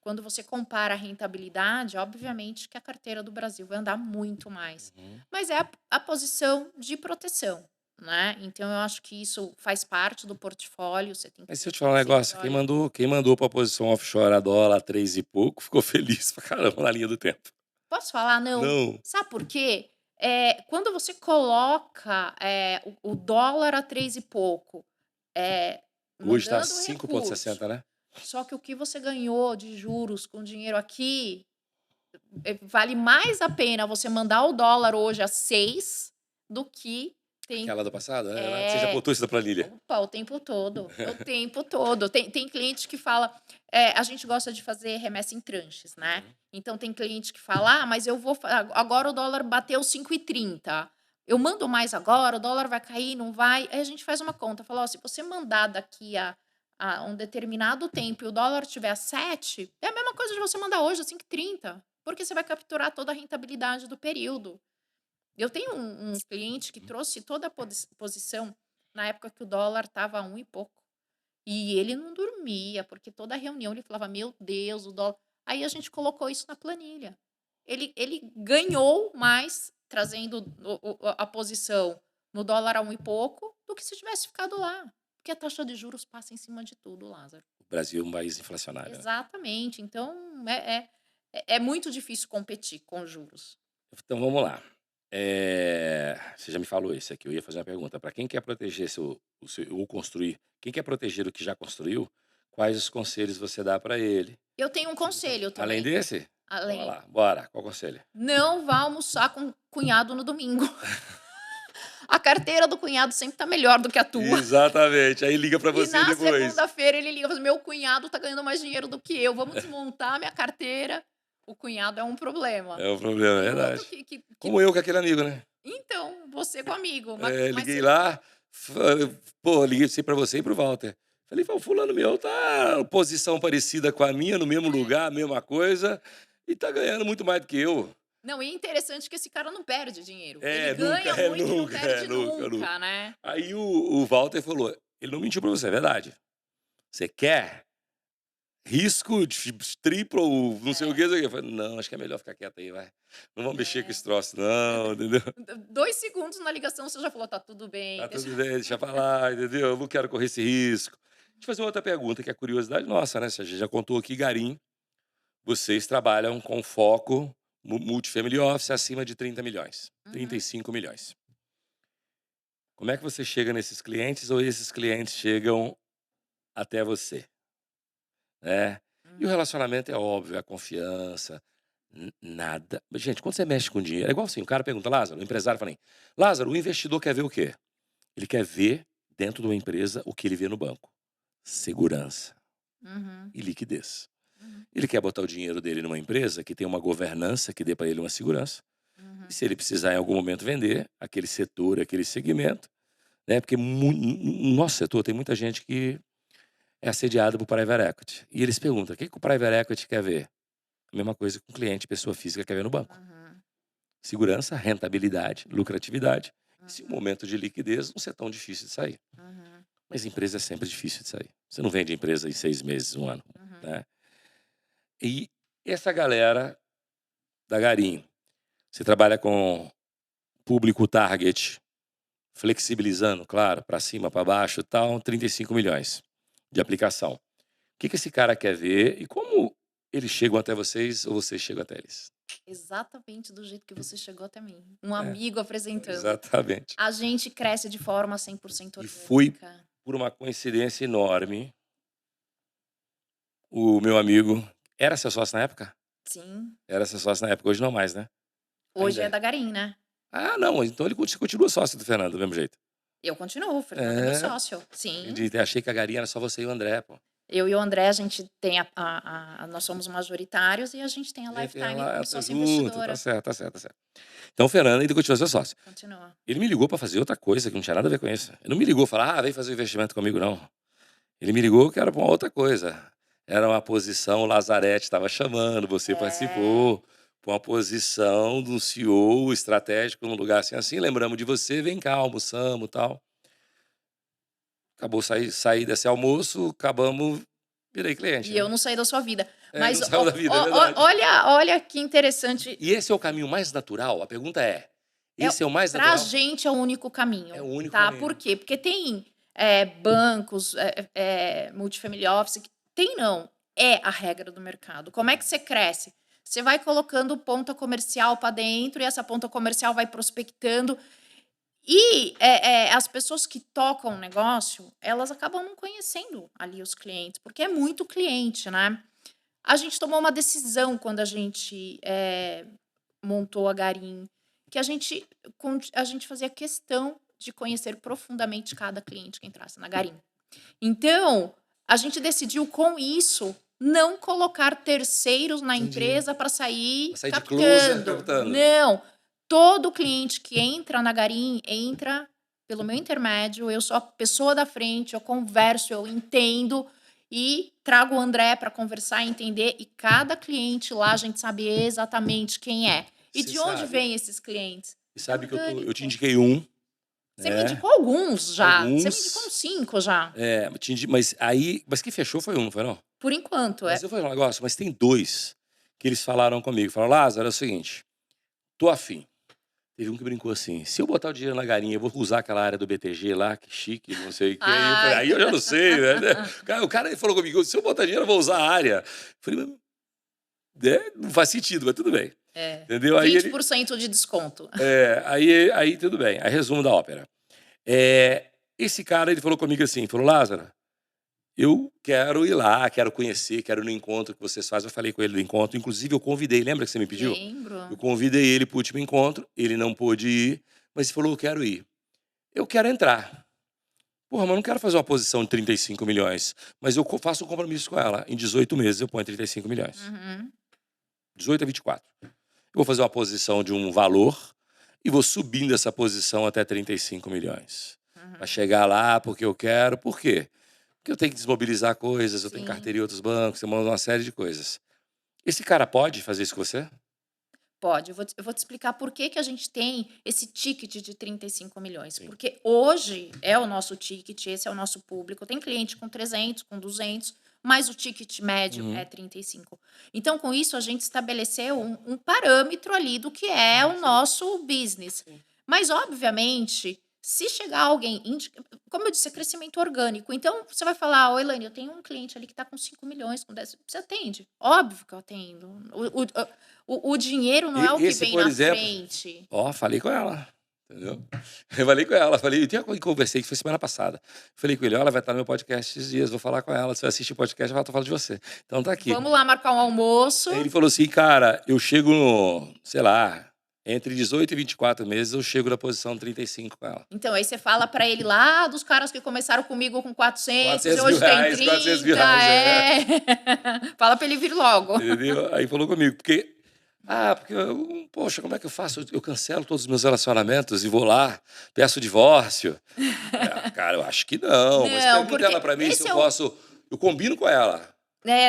quando você compara a rentabilidade, obviamente que a carteira do Brasil vai andar muito mais, Uhum. mas é a posição de proteção, né, então eu acho que isso faz parte do portfólio, você tem que Mas se eu ter te falar um sempre negócio, olhos. quem mandou pra posição offshore a dólar 3 e pouco, ficou feliz pra caramba na linha do tempo. Posso falar? Não. Não. Sabe por quê? Quando você coloca, o dólar a 3 e pouco, Hoje tá mandando recurso, 5,60, né? só que o que você ganhou de juros com dinheiro aqui, vale mais a pena você mandar o dólar hoje a 6 do que tem Aquela do passado? É, lá que você já é. botou isso na planilha. Opa, o tempo todo, o tempo todo. Tem cliente que fala, a gente gosta de fazer remessa em tranches, né. Uhum. Então tem cliente que fala: "Ah, mas eu vou fa agora o dólar bateu 5,30. Eu mando mais agora, o dólar vai cair, não vai?" Aí a gente faz uma conta, fala: "Ó, se você mandar daqui a a um determinado tempo e o dólar estiver a 7, é a mesma coisa de você mandar hoje a 5,30, porque você vai capturar toda a rentabilidade do período. Eu tenho um cliente que trouxe toda a posição na época que o dólar estava a 1 e pouco. E ele não dormia, porque toda reunião ele falava: Meu Deus, o dólar. Aí a gente colocou isso na planilha. Ele ganhou mais trazendo a posição no dólar a 1 e pouco do que se tivesse ficado lá. Porque a taxa de juros passa em cima de tudo, Lázaro. O Brasil é um país inflacionário, né? Exatamente. Então, é muito difícil competir com juros. Então vamos lá. Você já me falou isso aqui, eu ia fazer uma pergunta. Para quem quer proteger ou construir, quem quer proteger o que já construiu, quais os conselhos você dá para ele? Eu tenho um conselho Além também. desse? Vamos Além. lá, bora. Qual conselho? Não vá almoçar com o cunhado no domingo. A carteira do cunhado sempre tá melhor do que a tua. Exatamente. Aí liga para E você na depois. segunda-feira ele liga e fala: Meu cunhado tá ganhando mais dinheiro do que eu. Vamos desmontar minha carteira. O cunhado é um problema. É um problema, é E o outro verdade. que Como eu com aquele amigo, né? Então, você com amigo. Liguei lá, liguei para você e pro Walter. Falei, o fulano meu tá em posição parecida com a minha, no mesmo lugar, mesma coisa, e tá ganhando muito mais do que eu. Não, e é interessante que esse cara não perde dinheiro. É, Ele ganha nunca, muito e não nunca, perde nunca. nunca, né? Aí o Walter falou, ele não mentiu pra você, é verdade. Você quer risco de triplo ou não sei o que? Eu falei, não, acho que é melhor ficar quieto aí, vai. Não vamos mexer com esse troço, não, entendeu? 2 segundos na ligação você já falou: Tá tudo bem. Tá tudo bem, deixa pra lá, entendeu? Eu não quero correr esse risco. Deixa eu fazer outra pergunta, que é curiosidade nossa, né? A gente já contou aqui, Garim, vocês trabalham com foco multifamily office acima de 30 milhões, 35 milhões. Como é que você chega nesses clientes ou esses clientes chegam até você? Né? E o relacionamento é óbvio, a confiança, nada. Gente, quando você mexe com dinheiro, é igual assim, o cara pergunta, Lázaro, o empresário fala assim, Lázaro, o investidor quer ver o quê? Ele quer ver dentro de uma empresa o que ele vê no banco. Segurança e liquidez. Ele quer botar o dinheiro dele numa empresa que tem uma governança que dê para ele uma segurança. E se ele precisar em algum momento vender aquele setor, aquele segmento, né? Porque no nosso setor tem muita gente que é assediada por private equity. E eles perguntam, o que o private equity quer ver? A mesma coisa que um cliente, pessoa física, quer ver no banco. Segurança, rentabilidade, lucratividade. Se o momento de liquidez não ser tão difícil de sair. Mas empresa é sempre difícil de sair. Você não vende empresa em 6 meses, 1 ano. Né? E essa galera da Garim, você trabalha com público target, flexibilizando, claro, para cima, para baixo e tal, 35 milhões de aplicação. O que esse cara quer ver e como eles chegam até vocês ou vocês chegam até eles? Exatamente do jeito que você chegou até mim. Um amigo apresentando. Exatamente. A gente cresce de forma 100% E orgânica. foi por uma coincidência enorme. O meu amigo era seu sócio na época? Sim. Era seu sócio na época, hoje não mais, né? Hoje Ainda é da Garim, né? Ah, não, então ele continua sócio do Fernando, do mesmo jeito. Eu continuo, o Fernando é meu sócio. Sim. Achei que a Garim era só você e o André, pô. Eu e o André, a gente tem nós somos majoritários e a gente tem a Lifetime como sócia investidora. Tá certo, tá certo, tá certo. Então o Fernando ainda continua seu sócio. Continua. Ele me ligou pra fazer outra coisa que não tinha nada a ver com isso. Ele não me ligou falar, vem fazer um investimento comigo, não. Ele me ligou que era pra uma outra coisa. Era uma posição, o Lazarete estava chamando, você participou, pra uma posição de um CEO estratégico num lugar assim, lembramos de você, vem cá, almoçamos e tal. Acabou sair desse almoço, virei cliente. E eu não saí da sua vida. Mas não saiu da vida, é verdade. olha que interessante. E esse é o caminho mais natural? A pergunta é, esse é o mais Pra natural? gente é o único caminho. É o único tá? caminho. Por quê? Porque tem bancos, multifamily office. Tem não. É a regra do mercado. Como é que você cresce? Você vai colocando ponta comercial para dentro e essa ponta comercial vai prospectando. E as pessoas que tocam o negócio, elas acabam não conhecendo ali os clientes, porque é muito cliente, né? A gente tomou uma decisão quando a gente montou a Garim, que a gente fazia questão de conhecer profundamente cada cliente que entrasse na Garim. Então, a gente decidiu com isso não colocar terceiros na empresa para sair de closer, captando. Não. Todo cliente que entra na Garim entra pelo meu intermédio, eu sou a pessoa da frente, eu converso, eu entendo e trago o André para conversar e entender. E cada cliente lá a gente sabe exatamente quem é. E Você de onde sabe. vêm esses clientes? E É sabe que eu te orgânico. indiquei um, Você me né? indicou alguns já. Você me indicou uns Alguns. 5 já. Mas quem fechou foi um, não foi não? Por enquanto, Mas eu vou falar um negócio, mas tem dois que eles falaram comigo. Falaram, Lázaro, é o seguinte, tô afim. Teve um que brincou assim, se eu botar o dinheiro na galinha, eu vou usar aquela área do BTG lá, que chique, não sei o que. Aí eu falei, Ai. aí eu já não sei, né? O cara falou comigo, se eu botar dinheiro, eu vou usar a área. Eu falei, não faz sentido, mas tudo bem. É. Entendeu? Aí ele. 20% de desconto. Aí tudo bem. Aí resumo da ópera. Esse cara, ele falou comigo assim, falou, Lázaro, eu quero ir lá, quero conhecer, quero ir no encontro que vocês fazem. Eu falei com ele do encontro, inclusive eu convidei, lembra que você me pediu? Eu Lembro. convidei ele para o último encontro, ele não pôde ir, mas ele falou, eu quero ir. Eu quero entrar. Porra, mas eu não quero fazer uma posição de 35 milhões, mas eu faço um compromisso com ela. Em 18 meses eu ponho 35 milhões. Uhum. 18 a 24. Eu vou fazer uma posição de um valor e vou subindo essa posição até 35 milhões. Para chegar lá porque eu quero. Por quê? Porque eu tenho que desmobilizar coisas, eu tenho Sim. carteira em outros bancos, eu mando uma série de coisas. Esse cara pode fazer isso com você? Pode, eu vou te explicar por que que a gente tem esse ticket de 35 milhões. Sim. Porque hoje é o nosso ticket, esse é o nosso público. Tem cliente com 300, com 200, mas o ticket médio é 35. Então, com isso, a gente estabeleceu um parâmetro ali do que é o nosso business. Mas, obviamente, se chegar alguém, como eu disse, é crescimento orgânico. Então, você vai falar, ô Elaine, eu tenho um cliente ali que está com 5 milhões, com 10. Você atende? Óbvio que eu atendo. O dinheiro não é o que Esse, vem por na exemplo, frente. falei com ela. Entendeu? Eu falei com ela, conversei, que foi semana passada. Falei com ele, ela vai estar no meu podcast esses dias, vou falar com ela. Se você assistir o podcast, ela vai falar de você. Então tá aqui. Vamos lá marcar um almoço. Aí ele falou assim, cara, eu chego no, sei lá, entre 18 e 24 meses, eu chego na posição 35 com ela. Então, aí você fala pra ele lá dos caras que começaram comigo com 400 e 400 hoje mil tem reais, 400 mil 30, reais, Fala pra ele vir logo. Entendeu? Aí falou comigo, poxa, como é que eu faço? Eu cancelo todos os meus relacionamentos e vou lá, peço divórcio. Cara, eu acho que não, mas Não, pergunta porque ela pra mim se esse eu é o posso, eu combino com ela.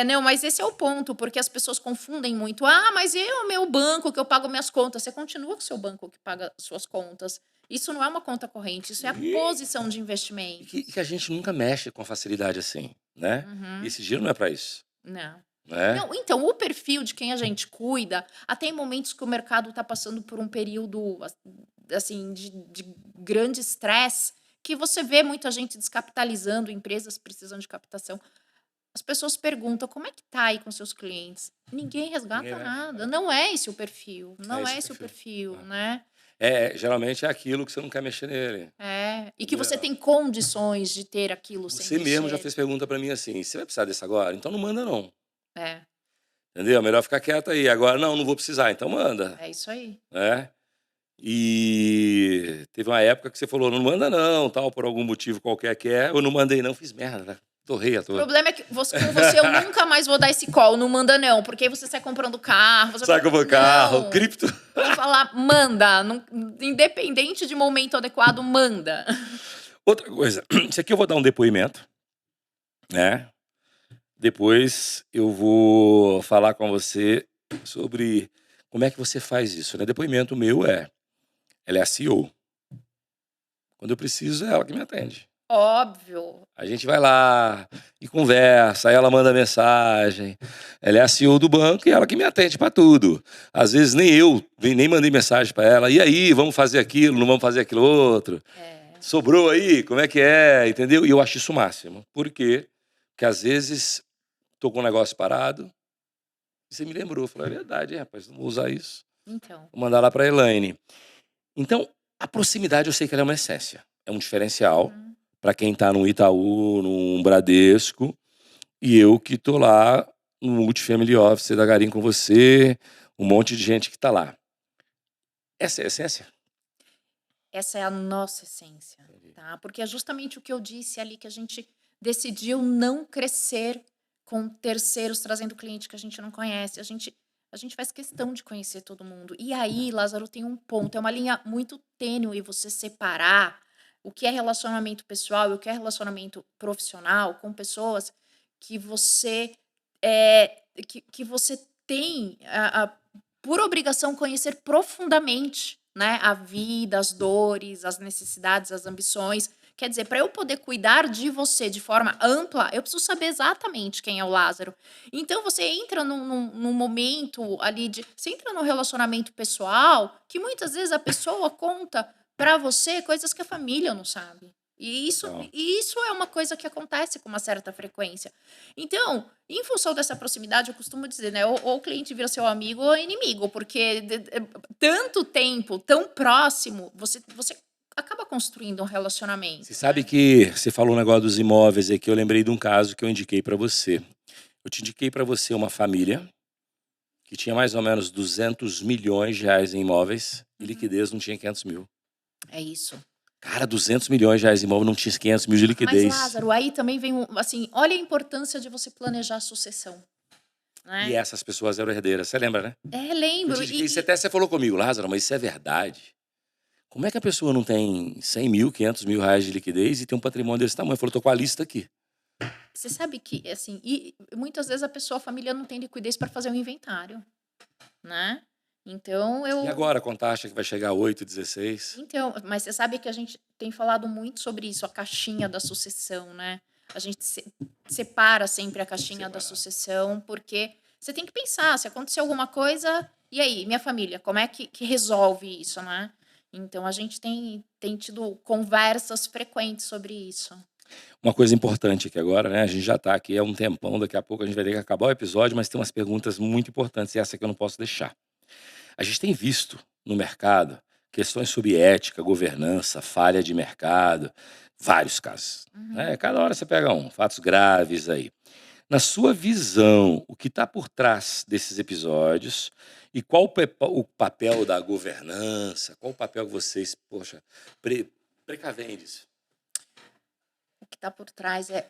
não, mas esse é o ponto, porque as pessoas confundem muito. Ah, mas eu, meu banco, que eu pago minhas contas. Você continua com o seu banco que paga suas contas. Isso não é uma conta corrente, isso é a posição de E investimento. que a gente nunca mexe com facilidade assim, né? E esse dinheiro não é pra isso, Não. né? Não, então, o perfil de quem a gente cuida, até em momentos que o mercado está passando por um período assim de grande estresse, que você vê muita gente descapitalizando, empresas precisando de captação. As pessoas perguntam como é que tá aí com seus clientes. Ninguém resgata Ninguém mexe. nada. Não é esse o perfil. É Não esse é o esse o perfil. perfil, né? Geralmente é aquilo que você não quer mexer nele. E que você tem condições de ter aquilo sem Você mesmo já mexer. fez pergunta pra mim assim, você vai precisar desse agora? Então não manda não. É, Entendeu? Melhor ficar quieto aí. Agora, não vou precisar, então manda. é isso aí. Né? E teve uma época que você falou, não manda não, tal, por algum motivo qualquer que é. Eu não mandei não, fiz merda, né? Torrei à O toa. problema é que com você eu nunca mais vou dar esse call, não manda não, porque aí você sai comprando carro. Você Sai fala, com o carro, não. cripto. Eu vou falar, manda. Independente de momento adequado, manda. Outra coisa, isso aqui eu vou dar um depoimento, né? Depois eu vou falar com você sobre como é que você faz isso, né? Depoimento meu ela é a CEO. Quando eu preciso, é ela que me atende. Óbvio. A gente vai lá e conversa, aí ela manda mensagem. Ela é a CEO do banco e ela que me atende para tudo. Às vezes nem mandei mensagem para ela. E aí, vamos fazer aquilo, não vamos fazer aquilo outro? Sobrou aí? Como é que é? Entendeu? E eu acho isso o máximo. Por quê? Porque às vezes tô com um negócio parado e você me lembrou. Falei, é verdade, rapaz, não vou usar isso. Então. Vou mandar lá para a Elaine. Então, a proximidade eu sei que ela é uma essência. É um diferencial para quem está no Itaú, num Bradesco, e eu que tô lá no Multifamily Office da Garim com você, um monte de gente que está lá. Essa é a essência? Essa é a nossa essência, tá? Porque é justamente o que eu disse ali, que a gente decidiu não crescer com terceiros trazendo cliente que a gente não conhece. A gente faz questão de conhecer todo mundo. E aí, Lázaro, tem um ponto, é uma linha muito tênue você separar o que é relacionamento pessoal e o que é relacionamento profissional com pessoas que você que você tem por obrigação conhecer profundamente, né, a vida, as dores, as necessidades, as ambições. Quer dizer, para eu poder cuidar de você de forma ampla, eu preciso saber exatamente quem é o Lázaro. Então você entra num momento ali de. Você entra num relacionamento pessoal que muitas vezes a pessoa conta para você coisas que a família não sabe. Então, E isso é uma coisa que acontece com uma certa frequência. Então, em função dessa proximidade, eu costumo dizer, né? Ou o cliente vira seu amigo ou inimigo, porque tanto tempo, tão próximo, você acaba construindo um você relacionamento, sabe né? que você falou um negócio dos imóveis aqui, eu lembrei de um caso que eu indiquei para você. Eu te indiquei para você uma família que tinha mais ou menos 200 milhões de reais em imóveis e Uhum. liquidez não tinha 500 mil. É isso. Cara, 200 milhões de reais em imóvel não tinha 500 mil de Mas, liquidez. Lázaro, aí também vem assim, olha a importância de você planejar a sucessão, E né? essas pessoas eram herdeiras, você lembra, né? Eu Lembro. te indiquei, você falou comigo, Lázaro, mas isso é verdade. Como é que a pessoa não tem 100 mil, 500 mil reais de liquidez e tem um patrimônio desse tamanho? Falou, tô com a lista aqui. Você sabe que, assim, e muitas vezes a família não tem liquidez para fazer um inventário, né? Então E eu. agora, com taxa que vai chegar a 8, 16? Então, mas você sabe que a gente tem falado muito sobre isso, a caixinha da sucessão, né? A gente separa sempre a Tem que caixinha da separar. sucessão, porque você tem que pensar, se acontecer alguma coisa, e aí, minha família, como é que resolve isso, né? Então, a gente tem tido conversas frequentes sobre isso. Uma coisa importante aqui agora, né? A gente já tá aqui há um tempão, daqui a pouco a gente vai ter que acabar o episódio, mas tem umas perguntas muito importantes e essa que eu não posso deixar. A gente tem visto no mercado questões sobre ética, governança, falha de mercado, vários casos. Uhum. Né? Cada hora você pega um, fatos graves aí. Na sua visão, o que está por trás desses episódios e qual o papel da governança, qual o papel que vocês, poxa, precavem disso? O que está por trás é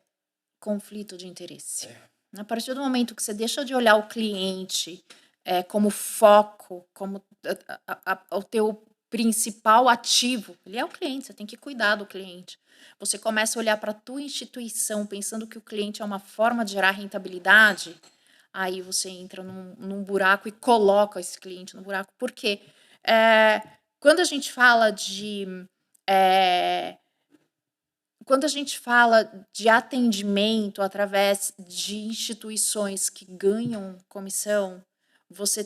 conflito de interesse. A partir do momento que você deixa de olhar o cliente como foco, como o teu principal ativo, ele é o cliente, você tem que cuidar do cliente. Você começa a olhar para a tua instituição pensando que o cliente é uma forma de gerar rentabilidade, aí você entra num buraco e coloca esse cliente no buraco. Por quê? É, quando a gente fala de é, quando a gente fala de atendimento através de instituições que ganham comissão,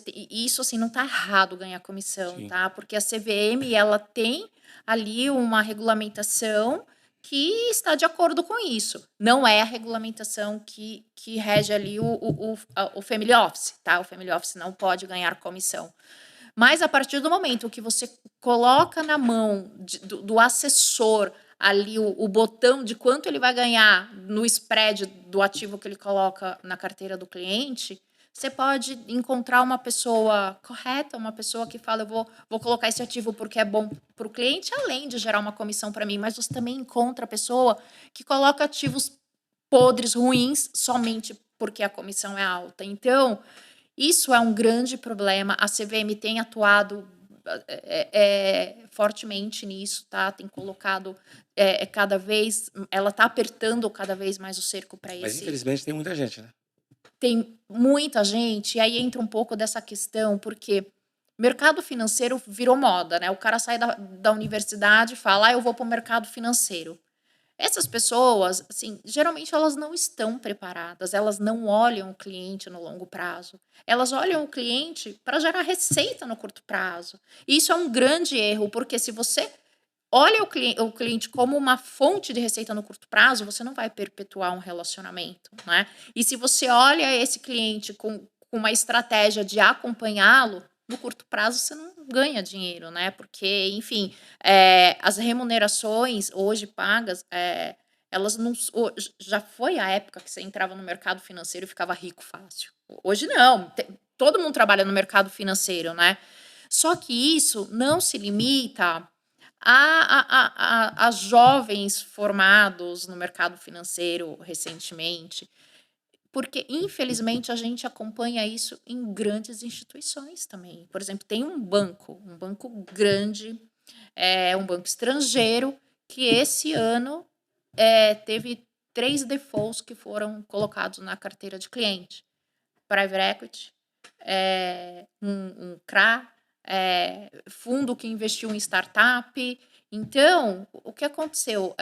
e isso assim não está errado ganhar comissão, Sim. tá? Porque a CVM ela tem ali uma regulamentação que está de acordo com isso. Não é a regulamentação que rege ali o Family Office, tá? O Family Office não pode ganhar comissão. Mas a partir do momento que você coloca na mão do assessor ali o botão de quanto ele vai ganhar no spread do ativo que ele coloca na carteira do cliente, você pode encontrar uma pessoa correta, uma pessoa que fala, eu vou colocar esse ativo porque é bom para o cliente, além de gerar uma comissão para mim, mas você também encontra a pessoa que coloca ativos podres, ruins, somente porque a comissão é alta. Então, isso é um grande problema. A CVM tem atuado fortemente nisso, tá? Tem colocado cada vez, ela está apertando cada vez mais o cerco para Mas esse. infelizmente tem muita gente, né? Tem muita gente, e aí entra um pouco dessa questão, porque mercado financeiro virou moda, né? O cara sai da universidade e fala, eu vou para o mercado financeiro. Essas pessoas, assim, geralmente elas não estão preparadas, elas não olham o cliente no longo prazo. Elas olham o cliente para gerar receita no curto prazo. E isso é um grande erro, porque se você olha o cliente como uma fonte de receita no curto prazo, você não vai perpetuar um relacionamento, né? E se você olha esse cliente com uma estratégia de acompanhá-lo, no curto prazo você não ganha dinheiro, né? Porque, enfim, as remunerações hoje pagas, elas não. Já foi a época que você entrava no mercado financeiro e ficava rico fácil. Hoje não. Todo mundo trabalha no mercado financeiro, né? Só que isso não se limita a jovens formados no mercado financeiro recentemente, porque infelizmente a gente acompanha isso em grandes instituições também. Por exemplo, tem um banco grande, um banco estrangeiro, que esse ano teve 3 defaults que foram colocados na carteira de cliente. Private equity, um CRA, fundo que investiu em startup. Então, o que aconteceu?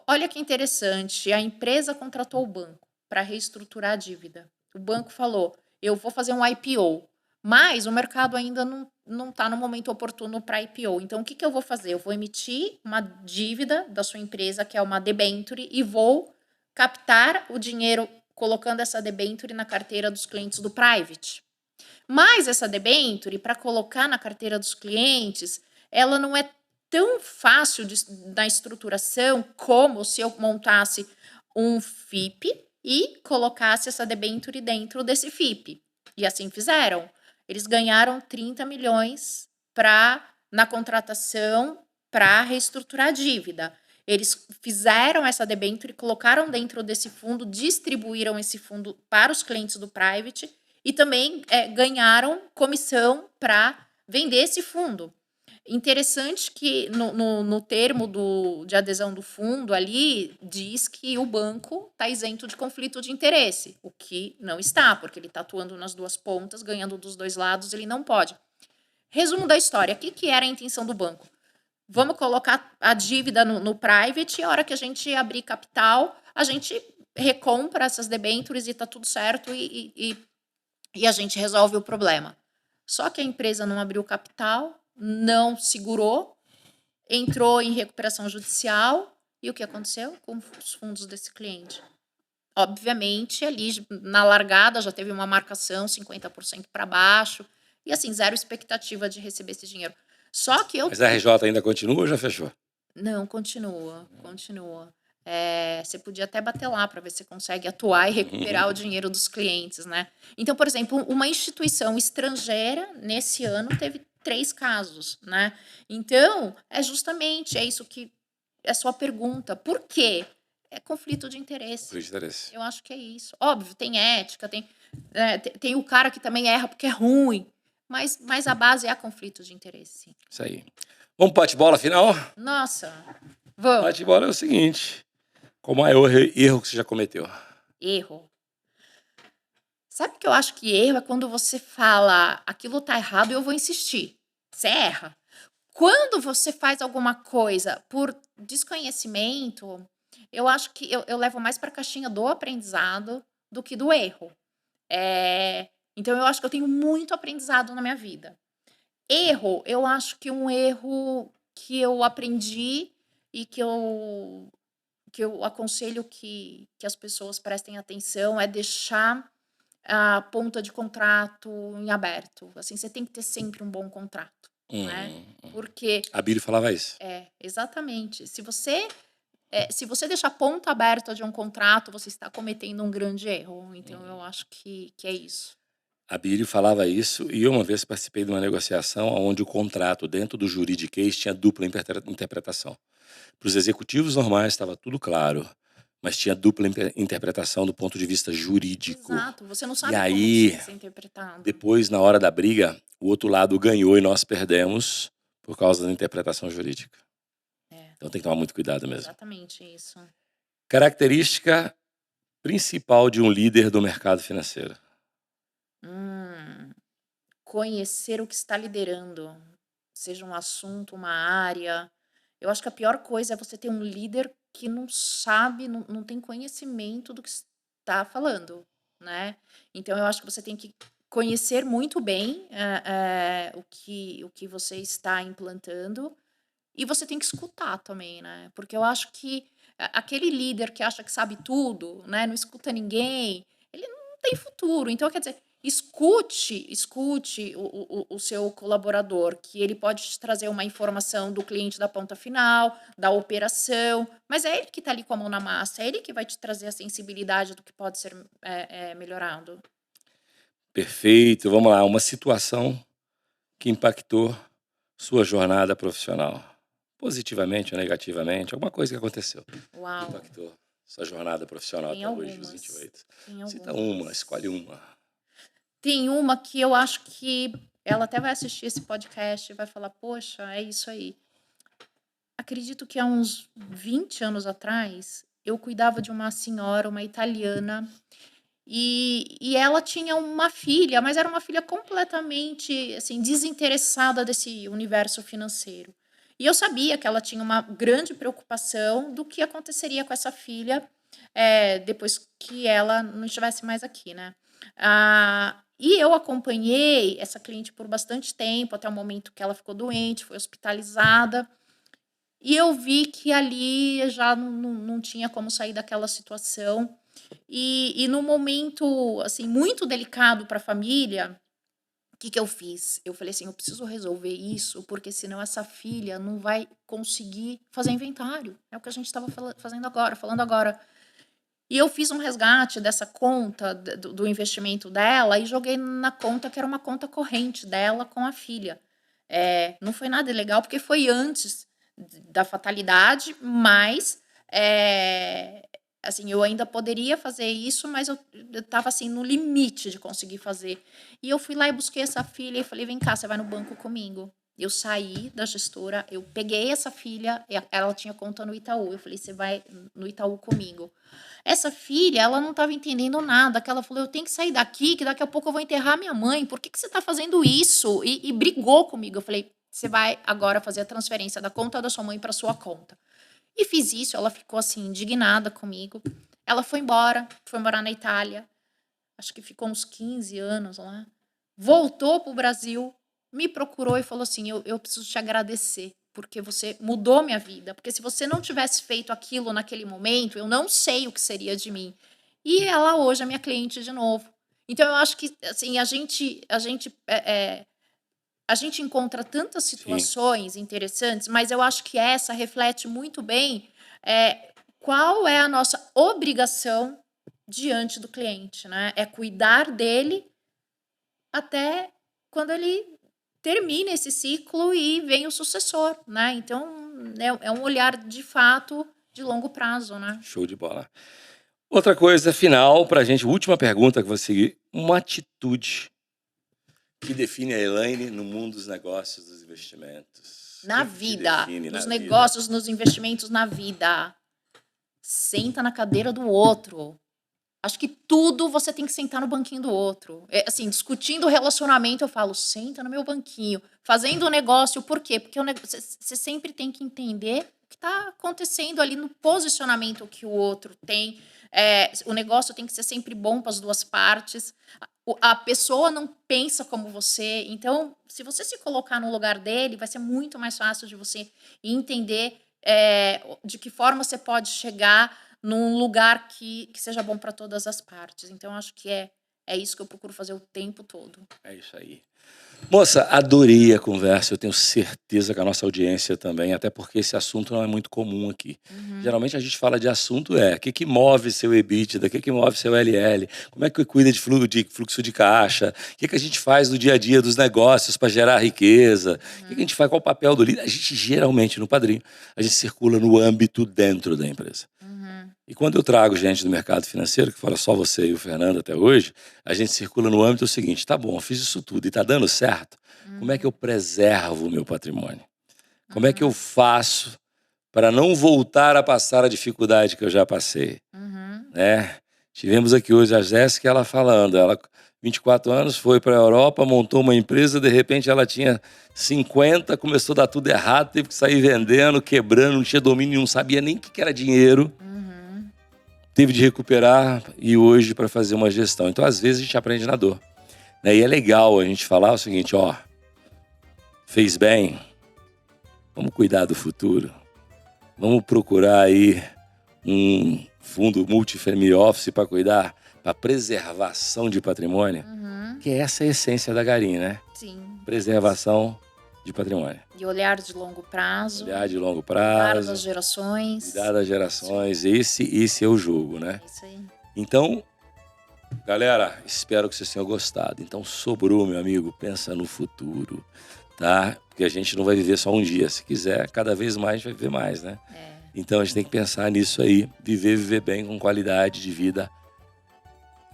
Olha que interessante, a empresa contratou o banco para reestruturar a dívida. O banco falou, eu vou fazer um IPO, mas o mercado ainda não está no momento oportuno para IPO. Então, o que eu vou fazer? Eu vou emitir uma dívida da sua empresa, que é uma debenture, e vou captar o dinheiro colocando essa debenture na carteira dos clientes do private. Mas essa debenture, para colocar na carteira dos clientes, ela não é tão fácil da estruturação como se eu montasse um FIP e colocasse essa debenture dentro desse FIP. E assim fizeram. Eles ganharam 30 milhões na contratação para reestruturar a dívida. Eles fizeram essa debenture, colocaram dentro desse fundo, distribuíram esse fundo para os clientes do private e também ganharam comissão para vender esse fundo. Interessante que no termo de adesão do fundo ali diz que o banco está isento de conflito de interesse, o que não está, porque ele está atuando nas duas pontas, ganhando dos dois lados, ele não pode. Resumo da história, o que era a intenção do banco? Vamos colocar a dívida no private e a hora que a gente abrir capital, a gente recompra essas debêntures e está tudo certo e a gente resolve o problema. Só que a empresa não abriu capital, não segurou, entrou em recuperação judicial e o que aconteceu com os fundos desse cliente? Obviamente, ali na largada já teve uma marcação 50% para baixo e assim, zero expectativa de receber esse dinheiro. Só que Mas a RJ ainda continua ou já fechou? Não, continua. Você podia até bater lá para ver se consegue atuar e recuperar o dinheiro dos clientes, né? Então, por exemplo, uma instituição estrangeira, nesse ano, teve 3 casos, né? Então, é isso que é a sua pergunta. Por quê? É conflito de interesse. Conflito de interesse. Eu acho que é isso. Óbvio, tem ética, tem o cara que também erra porque é ruim, mas a base é conflito de interesse, sim. Isso aí. Vamos para bate-bola final? Nossa, vamos. Bate-bola é o seguinte. Qual o maior erro que você já cometeu? Erro. Sabe que eu acho que erro é quando você fala aquilo tá errado e eu vou insistir. Você erra. Quando você faz alguma coisa por desconhecimento, eu acho que eu levo mais para a caixinha do aprendizado do que do erro. Então eu acho que eu tenho muito aprendizado na minha vida. Erro, eu acho que um erro que eu aprendi e que eu aconselho que as pessoas prestem atenção é deixar a ponta de contrato em aberto. Assim, você tem que ter sempre um bom contrato, né? Porque A Bíblia falava isso. exatamente. Se você deixar a ponta aberta de um contrato, você está cometendo um grande erro. Então, eu acho que é isso. A Bíblia falava isso e eu uma vez participei de uma negociação onde o contrato dentro do juridiquês tinha dupla interpretação. Para os executivos normais estava tudo claro, mas tinha dupla interpretação do ponto de vista jurídico. Exato. Você não E sabe como aí, isso vai ser interpretado. depois, na hora da briga, o outro lado ganhou e nós perdemos por causa da interpretação jurídica. Então tem que tomar muito cuidado mesmo. Exatamente isso. Característica principal de um líder do mercado financeiro. Conhecer o que está liderando, seja um assunto, uma área. Eu acho que a pior coisa é você ter um líder que não sabe, não tem conhecimento do que está falando, né? Então, eu acho que você tem que conhecer muito bem o que você está implantando e você tem que escutar também, né? Porque eu acho que aquele líder que acha que sabe tudo, né? Não escuta ninguém, ele não tem futuro. Então, quer dizer, escute o seu colaborador, que ele pode te trazer uma informação do cliente da ponta final, da operação, mas é ele que está ali com a mão na massa, é ele que vai te trazer a sensibilidade do que pode ser melhorado. Perfeito. Vamos lá. Uma situação que impactou sua jornada profissional. Positivamente ou negativamente. Alguma coisa que aconteceu. Uau. Impactou sua jornada profissional Tem até hoje, algumas. dos 28. Tem Cita algumas. uma, escolhe uma. Tem uma que eu acho que ela até vai assistir esse podcast e vai falar, poxa, é isso aí. Acredito que há uns 20 anos atrás, eu cuidava de uma senhora, uma italiana, e ela tinha uma filha, mas era uma filha completamente, assim, desinteressada desse universo financeiro. E eu sabia que ela tinha uma grande preocupação do que aconteceria com essa filha, depois que ela não estivesse mais aqui, né. E eu acompanhei essa cliente por bastante tempo, até o momento que ela ficou doente, foi hospitalizada, e eu vi que ali já não tinha como sair daquela situação. E num momento, assim, muito delicado para a família, o que que eu fiz? Eu falei assim: "Eu preciso resolver isso, porque senão essa filha não vai conseguir fazer inventário". É o que a gente estava fazendo agora, falando agora. E eu fiz um resgate dessa conta do investimento dela e joguei na conta que era uma conta corrente dela com a filha. Não foi nada ilegal, porque foi antes da fatalidade, mas, assim, eu ainda poderia fazer isso, mas eu estava, assim, no limite de conseguir fazer. E eu fui lá e busquei essa filha e falei: "Vem cá, você vai no banco comigo". Eu saí da gestora, eu peguei essa filha, ela tinha conta no Itaú, eu falei: "Você vai no Itaú comigo". Essa filha, ela não estava entendendo nada, que ela falou: "Eu tenho que sair daqui, que daqui a pouco eu vou enterrar minha mãe, por que que você está fazendo isso?" E brigou comigo. Eu falei: "Você vai agora fazer a transferência da conta da sua mãe para sua conta". E fiz isso, ela ficou, assim, indignada comigo. Ela foi morar na Itália, acho que ficou uns 15 anos lá, voltou para o Brasil, me procurou e falou assim: "Eu preciso te agradecer, porque você mudou minha vida, porque se você não tivesse feito aquilo naquele momento, eu não sei o que seria de mim". E ela hoje é minha cliente de novo. Então eu acho que, assim, a gente encontra tantas Sim. situações interessantes, mas eu acho que essa reflete muito bem, qual é a nossa obrigação diante do cliente, né? É cuidar dele até quando ele termina esse ciclo e vem o sucessor, né? Então, é um olhar de fato de longo prazo, né? Show de bola. Outra coisa final pra gente, última pergunta que vou seguir, uma atitude que define a Elaine no mundo dos negócios, dos investimentos. O Na que que te vida, define na nos vida? negócios, nos investimentos, na vida. Senta na cadeira do outro. Acho que tudo você tem que sentar no banquinho do outro. Assim, discutindo o relacionamento, eu falo: "Senta no meu banquinho". Fazendo o negócio, por quê? Porque você sempre tem que entender o que está acontecendo ali no posicionamento que o outro tem. O negócio tem que ser sempre bom para as 2 partes. A pessoa não pensa como você, então, se você se colocar no lugar dele, vai ser muito mais fácil de você entender, de que forma você pode chegar num lugar que seja bom para todas as partes. Então acho que é isso que eu procuro fazer o tempo todo. É isso aí. Moça, adorei a conversa, eu tenho certeza que a nossa audiência também, até porque esse assunto não é muito comum aqui. Uhum, Geralmente a gente fala de assunto o que move seu EBITDA, o que move seu LL, como é que cuida de fluxo de caixa, o que a gente faz no dia a dia dos negócios para gerar riqueza, o que a uhum, gente faz, qual o papel do líder. A gente geralmente, no Padrinho, a gente circula no âmbito dentro da empresa. uhum, E quando eu trago gente do mercado financeiro, que fala só você e o Fernando até hoje, a gente circula no âmbito seguinte: tá bom, eu fiz isso tudo e tá dando certo, como é que eu uhum, preservo o meu patrimônio? Como é que eu uhum, faço para não voltar a passar a dificuldade que eu já passei, uhum, né? Tivemos aqui hoje a Jéssica, ela falando, ela 24 anos, foi para a Europa, montou uma empresa, de repente ela tinha 50, começou a dar tudo errado, teve que sair vendendo, quebrando, não tinha domínio, não sabia nem o que era dinheiro, uhum, teve de recuperar e hoje para fazer uma gestão. Então, às vezes, a gente aprende na dor, né? E é legal a gente falar o seguinte, ó, fez bem, vamos cuidar do futuro, vamos procurar aí um fundo multifamily office para cuidar, para preservação de patrimônio, uhum. que essa é a essência da Garim, né? Sim. Preservação de patrimônio. E olhar de longo prazo, Olhar de longo cuidar das prazo, cuidar gerações. das Isso aí, gerações, esse é o jogo, né? isso aí. Então, galera, espero que vocês tenham gostado. Então, sobrou, meu amigo, pensa no futuro, tá? Porque a gente não vai viver só um dia. Se quiser, cada vez mais a gente vai viver mais, né? É, Então, a gente tem que pensar nisso aí. Viver bem com qualidade de vida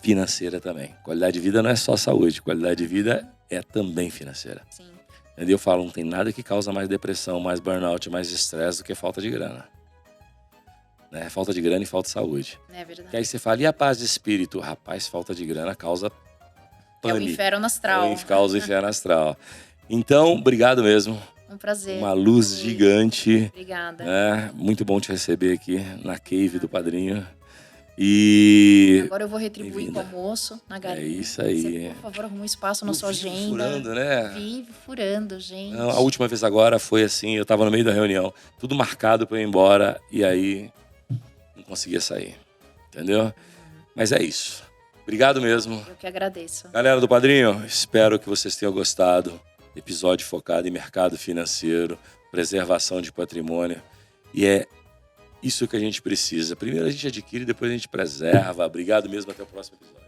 financeira também. Qualidade de vida não é só saúde. Qualidade de vida é também financeira. sim. E eu falo, não tem nada que causa mais depressão, mais burnout, mais estresse do que falta de grana. Né? Falta de grana e falta de saúde. É verdade. Que aí você fala, e a paz de espírito? Rapaz, falta de grana causa É o pânico. inferno astral. Causa o inferno astral. Então, obrigado mesmo. Um prazer. Uma luz gigante. Obrigada. Né? Muito bom te receber aqui na cave do Padrinho. E agora eu vou retribuir com o bem-vinda. almoço na galinha. É isso aí. Você, por favor, arruma um espaço na Eu sua vivo agenda. furando, né? Vive furando, gente. Não, a última vez agora foi assim, eu tava no meio da reunião, tudo marcado pra eu ir embora, e aí não conseguia sair. Entendeu? Mas é isso. Obrigado mesmo. Eu que agradeço. Galera do Padrinho, espero que vocês tenham gostado. Episódio focado em mercado financeiro, preservação de patrimônio. E é isso que a gente precisa. Primeiro a gente adquire, depois a gente preserva. Obrigado mesmo, até o próximo episódio.